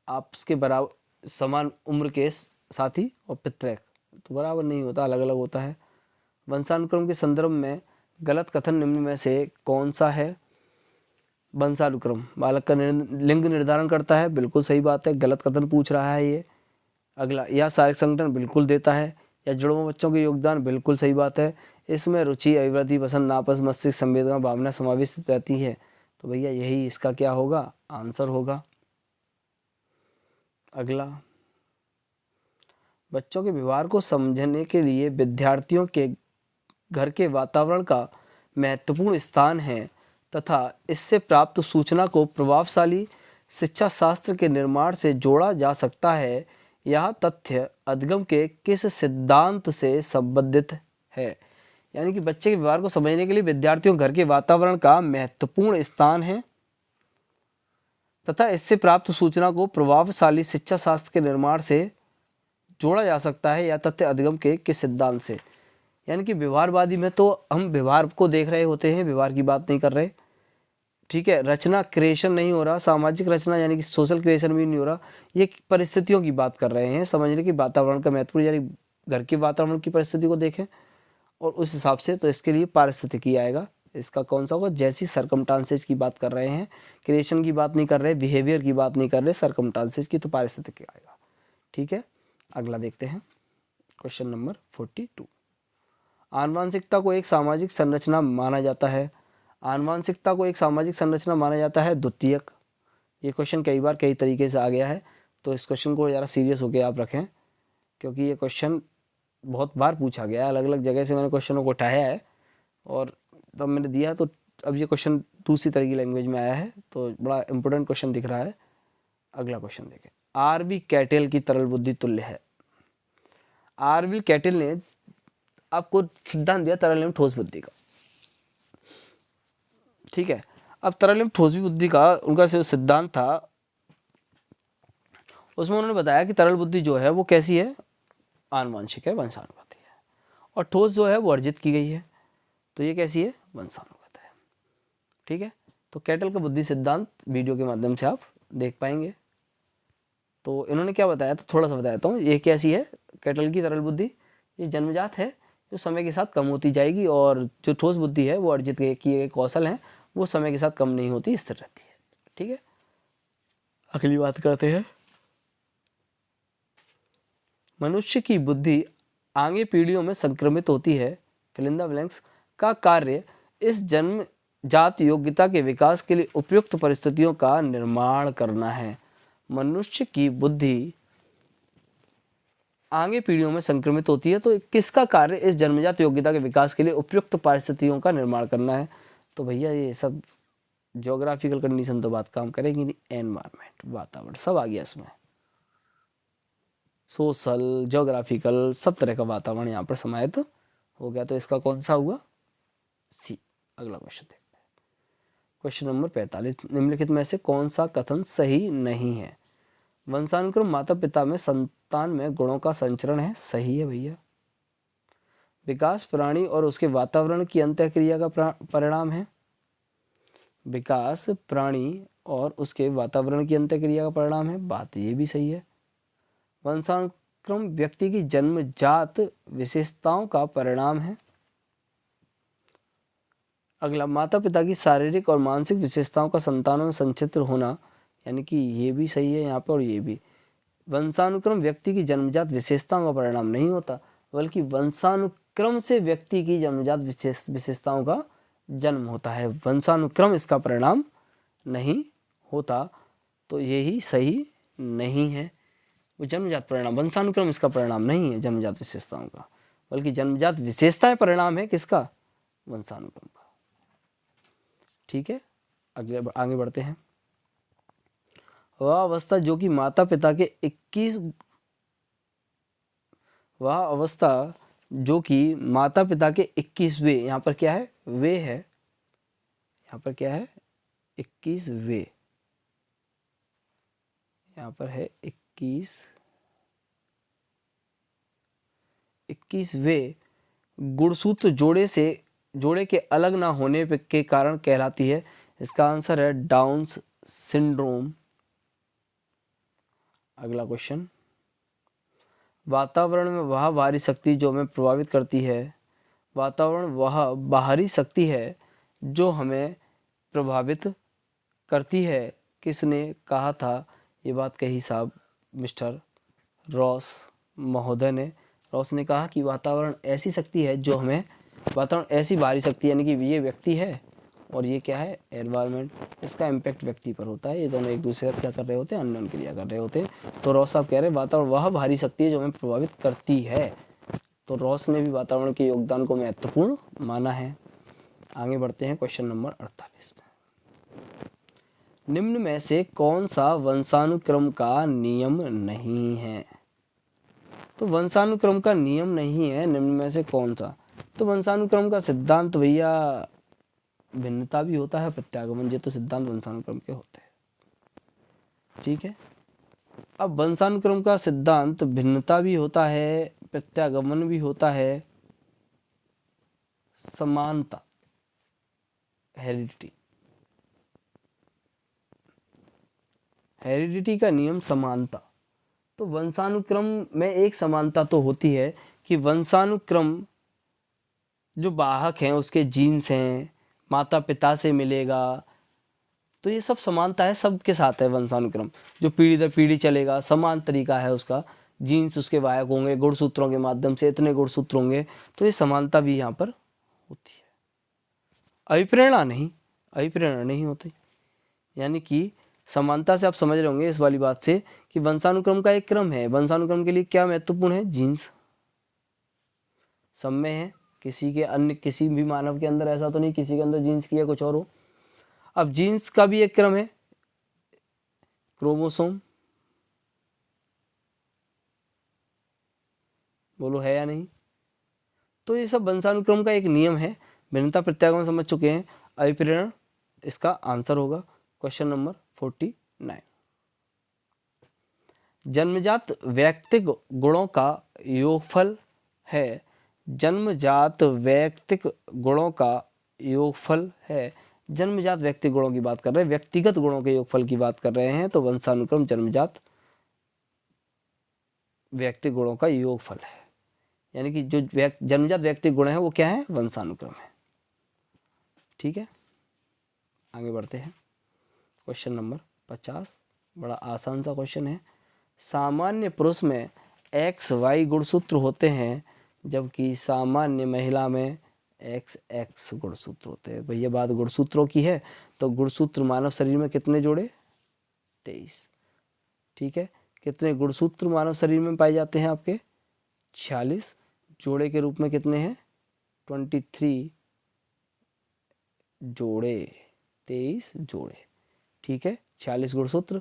आपके बराबर समान उम्र के साथी और पितृक तो बराबर नहीं होता, अलग अलग होता है। वंशानुक्रम के संदर्भ में गलत कथन निम्न में से कौन सा है। वंशानुक्रम बालक का लिंग निर्धारण करता है, बिल्कुल सही बात है, गलत कथन पूछ रहा है ये। अगला, यह शारीरिक संगठन बिल्कुल देता है, या जुड़वा बच्चों के योगदान बिल्कुल सही बात है। इसमें रुचि, अभिवृत्ति, पसंद, नापसंद, मस्तिष्क, संवेदना, भावना समाविष्ट रहती है, तो भैया यही इसका क्या होगा, आंसर होगा। अगला, बच्चों के व्यवहार को समझने के लिए विद्यार्थियों के घर के वातावरण का महत्वपूर्ण स्थान है तथा इससे प्राप्त सूचना को प्रभावशाली शिक्षा शास्त्र के निर्माण से जोड़ा जा सकता है। यह तथ्य अधिगम के किस सिद्धांत से संबंधित है। यानी कि बच्चे के व्यवहार को समझने के लिए विद्यार्थियों घर के वातावरण का महत्वपूर्ण स्थान है तथा इससे प्राप्त सूचना को प्रभावशाली शिक्षा शास्त्र के निर्माण से जोड़ा जा सकता है। यह तथ्य अधिगम के किस सिद्धांत से, यानी कि व्यवहारवादी में तो हम व्यवहार को देख रहे होते हैं, व्यवहार की बात नहीं कर रहे, ठीक है। रचना क्रिएशन नहीं हो रहा, सामाजिक रचना यानी कि सोशल क्रिएशन भी नहीं हो रहा, ये परिस्थितियों की बात कर रहे हैं। समझने की वातावरण का महत्वपूर्ण, यानी घर के वातावरण की परिस्थिति को देखें और उस हिसाब से तो इसके लिए पारिस्थितिकी आएगा। इसका कौन सा होगा? जैसी सर्कमस्टांसेस की बात कर रहे हैं, क्रिएशन की बात नहीं कर रहे, बिहेवियर की बात नहीं कर रहे, सर्कमस्टांसेस की, तो पारिस्थितिकी आएगा। ठीक है, अगला देखते हैं क्वेश्चन नंबर 42। आनुवांशिकता को एक सामाजिक संरचना माना जाता है। आनुवांशिकता को एक सामाजिक संरचना माना जाता है द्वितीयक। ये क्वेश्चन कई बार कई तरीके से आ गया है, तो इस क्वेश्चन को ज़रा सीरियस होकर आप रखें, क्योंकि ये क्वेश्चन बहुत बार पूछा गया है, अलग अलग जगह से मैंने क्वेश्चनों को उठाया है और तब मैंने दिया, तो अब ये क्वेश्चन दूसरी तरह की लैंग्वेज में आया है, तो बड़ा इंपॉर्टेंट क्वेश्चन दिख रहा है। अगला क्वेश्चन देखें। आरबी कैटेल की तरल बुद्धि तुल्य है। आरबी कैटेल ने आपको सिद्धांत दिया तरल एवं ठोस बुद्धि का। ठीक है, अब तरल एवं ठोस बुद्धि का उनका जो सिद्धांत था, उसमें उन्होंने बताया कि तरल बुद्धि जो है वो कैसी है? आनुवांशिक है, वंशानुगत है, और ठोस जो है वो अर्जित की गई है, तो ये कैसी है? वंशानुगत है। ठीक है, तो कैटल का बुद्धि सिद्धांत वीडियो के माध्यम से आप देख पाएंगे। तो इन्होंने क्या बताया, तो थोड़ा सा बताता हूँ। ये कैसी है कैटल की तरल बुद्धि? ये जन्मजात है, जो समय के साथ कम होती जाएगी, और जो ठोस बुद्धि है वो अर्जित किए गए कौशल हैं, वो समय के साथ कम नहीं होती, स्थिर रहती है। ठीक है, अगली बात करते हैं। मनुष्य की बुद्धि आगे पीढ़ियों में संक्रमित होती है, फिल इन द ब्लैंक्स, का कार्य इस जन्म जात योग्यता के विकास के लिए उपयुक्त परिस्थितियों का निर्माण करना है। मनुष्य की बुद्धि आगे पीढ़ियों में संक्रमित होती है, तो किसका कार्य इस जन्मजात योग्यता के विकास के लिए उपयुक्त परिस्थितियों का निर्माण करना है? तो भैया ये सब ज्योग्राफिकल कंडीशन तो बात काम करेगी नहीं, एनवायरमेंट, वातावरण, सब आ गया इसमें, सोशल, ज्योग्राफिकल, सब तरह का वातावरण यहाँ पर समाहित हो गया। तो इसका कौन सा हुआ? सी। अगला क्वेश्चन देखते हैं, क्वेश्चन नंबर 45। निम्नलिखित में से कौन सा कथन सही नहीं है? वंशानुक्रम माता पिता में संतान में गुणों का संचरण है, सही है भैया। विकास प्राणी और उसके वातावरण की अंतःक्रिया का परिणाम है, विकास प्राणी और उसके वातावरण की अंतःक्रिया का परिणाम है, बात ये भी सही है। वंशानुक्रम व्यक्ति की जन्मजात विशेषताओं का परिणाम है। अगला, माता पिता की शारीरिक और मानसिक विशेषताओं का संतानों में संचित्र होना, यानी कि ये भी सही है यहाँ पर, और ये भी। वंशानुक्रम व्यक्ति की जन्मजात विशेषताओं का परिणाम नहीं होता, बल्कि वंशानुक्रम से व्यक्ति की जन्मजात विशेषताओं का जन्म होता है, वंशानुक्रम इसका परिणाम नहीं होता, तो यही सही नहीं है। वो जन्मजात परिणाम, वंशानुक्रम इसका परिणाम नहीं है जन्मजात विशेषताओं का, बल्कि जन्मजात विशेषताएं परिणाम है किसका? वंशानुक्रम का। ठीक है, अगले आगे बढ़ते हैं। वह अवस्था जो कि माता पिता के 21 वह अवस्था जो कि माता पिता के 21वें, यहाँ पर क्या है? वे है, यहाँ पर क्या है? 21वें, यहाँ पर है 21वें गुणसूत्र जोड़े के अलग ना होने के कारण कहलाती है। इसका आंसर है डाउन्स सिंड्रोम। अगला क्वेश्चन, वातावरण में वह बाहरी शक्ति जो हमें प्रभावित करती है, वातावरण वह बाहरी शक्ति है जो हमें प्रभावित करती है, किसने कहा था? ये बात कही साहब मिस्टर रॉस महोदय ने। रॉस ने कहा कि वातावरण ऐसी शक्ति है जो हमें, वातावरण ऐसी बाहरी शक्ति, यानी कि ये व्यक्ति है और ये क्या है? एनवायरनमेंट, इसका इम्पैक्ट व्यक्ति पर होता है। ये दोनों एक दूसरे का क्या कर रहे होते हैं? अननोन क्रिया कर रहे होते हैं। तो रॉस साहब कह रहे हैं वातावरण वह बाहरी शक्ति है जो हमें प्रभावित करती है, तो रॉस ने भी वातावरण के योगदान को महत्वपूर्ण माना है। आगे बढ़ते हैं क्वेश्चन नंबर 48 में। निम्न में से कौन सा वंशानुक्रम का नियम नहीं है? तो वंशानुक्रम का नियम नहीं है, निम्न में से कौन सा? तो वंशानुक्रम का सिद्धांत भैया भिन्नता भी होता है, प्रत्यागमन, ये तो सिद्धांत वंशानुक्रम के होते हैं। ठीक है, अब वंशानुक्रम का सिद्धांत भिन्नता भी होता है, प्रत्यागमन भी होता है, समानता, हेरिडिटी का नियम समानता। तो वंशानुक्रम में एक समानता तो होती है कि वंशानुक्रम जो वाहक हैं उसके जीन्स हैं, माता पिता से मिलेगा, तो ये सब समानता है, सबके साथ है वंशानुक्रम। जो पीढ़ी दर पीढ़ी चलेगा, समान तरीका है उसका, जीन्स उसके वाहक होंगे, गुणसूत्रों के माध्यम से इतने गुणसूत्र होंगे, तो ये समानता भी यहाँ पर होती है। अभिप्रेरणा नहीं, अभिप्रेरणा नहीं होती। यानी कि समानता से आप समझ रहे होंगे इस वाली बात से कि वंशानुक्रम का एक क्रम है। वंशानुक्रम के लिए क्या महत्वपूर्ण है? जीन्स। सब में है, किसी के अन्य किसी भी मानव के अंदर ऐसा तो नहीं किसी के अंदर जीन्स की है कुछ और हो। अब जीन्स का भी एक क्रम है, क्रोमोसोम। बोलो है या नहीं? तो ये सब वंशानुक्रम का एक नियम है। भिन्नता प्रत्यागमन समझ चुके हैं। अभिप्रेरण इसका आंसर होगा क्वेश्चन नंबर 49। जन्मजात व्यक्तिक गुणों का योगफल है। जन्मजात व्यक्तिक गुणों का योगफल है। जन्मजात व्यक्तिक गुणों की बात कर रहे हैं, व्यक्तिगत गुणों के योगफल की बात कर रहे हैं, तो वंशानुक्रम जन्मजात व्यक्तिक गुणों का योगफल है। यानी कि जो जन्मजात व्यक्तिक गुण है वो क्या है? वंशानुक्रम है। ठीक है, आगे बढ़ते हैं। क्वेश्चन नंबर 50, बड़ा आसान सा क्वेश्चन है। सामान्य पुरुष में XY गुणसूत्र होते हैं, जबकि सामान्य महिला में XX गुणसूत्र होते हैं। भैया बात गुणसूत्रों की है, तो गुणसूत्र मानव शरीर में कितने जोड़े? 23। ठीक है, कितने गुणसूत्र मानव शरीर में पाए जाते हैं आपके? 46। जोड़े के रूप में कितने हैं? 23 जोड़े, 23 जोड़े। ठीक है, 46 गुणसूत्र।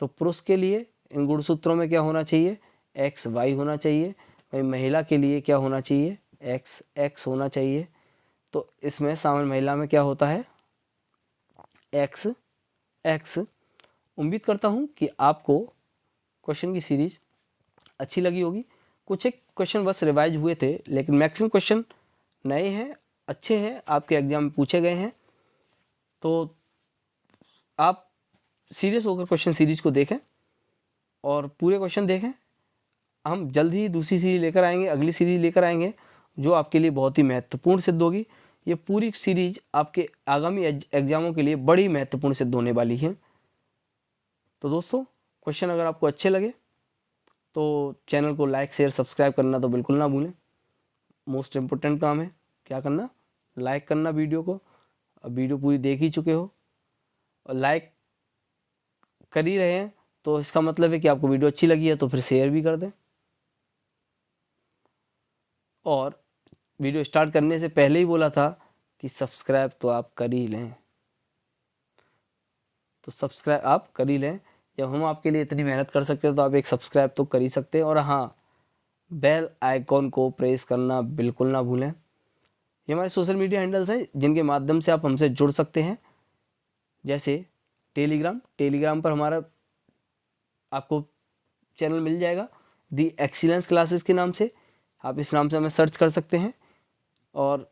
तो पुरुष के लिए इन गुणसूत्रों में क्या होना चाहिए? XY होना चाहिए। वही महिला के लिए क्या होना चाहिए? XX होना चाहिए। तो इसमें सामान्य महिला में क्या होता है? XX। उम्मीद करता हूँ कि आपको क्वेश्चन की सीरीज अच्छी लगी होगी। कुछ एक क्वेश्चन बस रिवाइज हुए थे, लेकिन मैक्सिमम क्वेश्चन नए हैं, अच्छे हैं, आपके एग्जाम में पूछे गए हैं। तो आप सीरियस होकर क्वेश्चन सीरीज को देखें और पूरे क्वेश्चन देखें। हम जल्द ही दूसरी सीरीज लेकर आएंगे, अगली सीरीज लेकर आएंगे, जो आपके लिए बहुत ही महत्वपूर्ण सिद्ध होगी। ये पूरी सीरीज आपके आगामी एग्जामों के लिए बड़ी महत्वपूर्ण सिद्ध होने वाली है। तो दोस्तों, क्वेश्चन अगर आपको अच्छे लगे तो चैनल को लाइक शेयर सब्सक्राइब करना तो बिल्कुल ना भूलें। मोस्ट इम्पोर्टेंट काम है क्या करना? लाइक करना वीडियो को। अब वीडियो पूरी देख ही चुके हो और लाइक कर ही रहे हैं, तो इसका मतलब है कि आपको वीडियो अच्छी लगी है, तो फिर शेयर भी कर दें। और वीडियो स्टार्ट करने से पहले ही बोला था कि सब्सक्राइब तो आप कर ही लें, तो सब्सक्राइब आप कर ही लें। जब हम आपके लिए इतनी मेहनत कर सकते हैं तो आप एक सब्सक्राइब तो कर ही सकते हैं। और हाँ, बेल आइकॉन को प्रेस करना बिल्कुल ना भूलें। ये हमारे सोशल मीडिया हैंडल्स हैं जिनके माध्यम से आप हमसे जुड़ सकते हैं। जैसे टेलीग्राम पर हमारा आपको चैनल मिल जाएगा, दी एक्सीलेंस क्लासेस के नाम से। आप इस नाम से हमें सर्च कर सकते हैं। और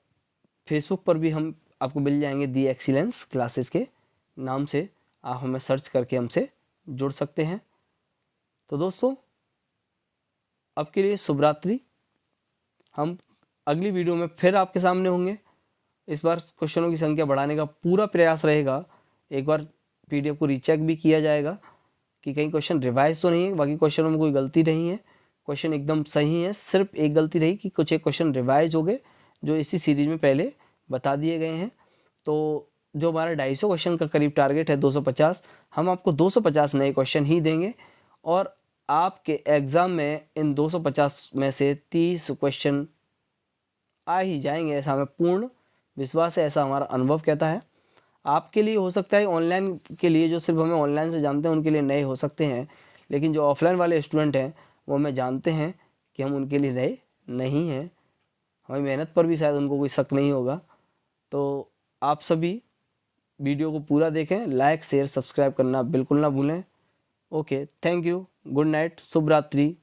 फेसबुक पर भी हम आपको मिल जाएंगे, दी एक्सीलेंस क्लासेस के नाम से। आप हमें सर्च करके हमसे जुड़ सकते हैं। तो दोस्तों, अब के लिए शुभ रात्रि। हम अगली वीडियो में फिर आपके सामने होंगे। इस बार क्वेश्चनों की संख्या बढ़ाने का पूरा प्रयास रहेगा। एक बार PDF को रीचेक भी किया जाएगा कि कहीं क्वेश्चन रिवाइज तो नहीं है, बाकी क्वेश्चनों में कोई गलती नहीं है, क्वेश्चन एकदम सही है। सिर्फ एक गलती रही कि कुछ एक क्वेश्चन रिवाइज हो गए जो इसी सीरीज में पहले बता दिए गए हैं। तो जो हमारा 250 क्वेश्चन का करीब टारगेट है 250, हम आपको 250 नए क्वेश्चन ही देंगे। और आपके एग्ज़ाम में इन 250 में से 30 क्वेश्चन आ ही जाएंगे, ऐसा हमें पूर्ण विश्वास है, ऐसा हमारा अनुभव कहता है। आपके लिए हो सकता है ऑनलाइन के लिए, जो सिर्फ हमें ऑनलाइन से जानते हैं उनके लिए नए हो सकते हैं, लेकिन जो ऑफलाइन वाले स्टूडेंट हैं वो हमें जानते हैं कि हम उनके लिए नए नहीं हैं। हमारी मेहनत पर भी शायद उनको कोई शक नहीं होगा। तो आप सभी वीडियो को पूरा देखें, लाइक शेयर सब्सक्राइब करना बिल्कुल ना भूलें। Okay, thank you, good night, शुभ रात्रि।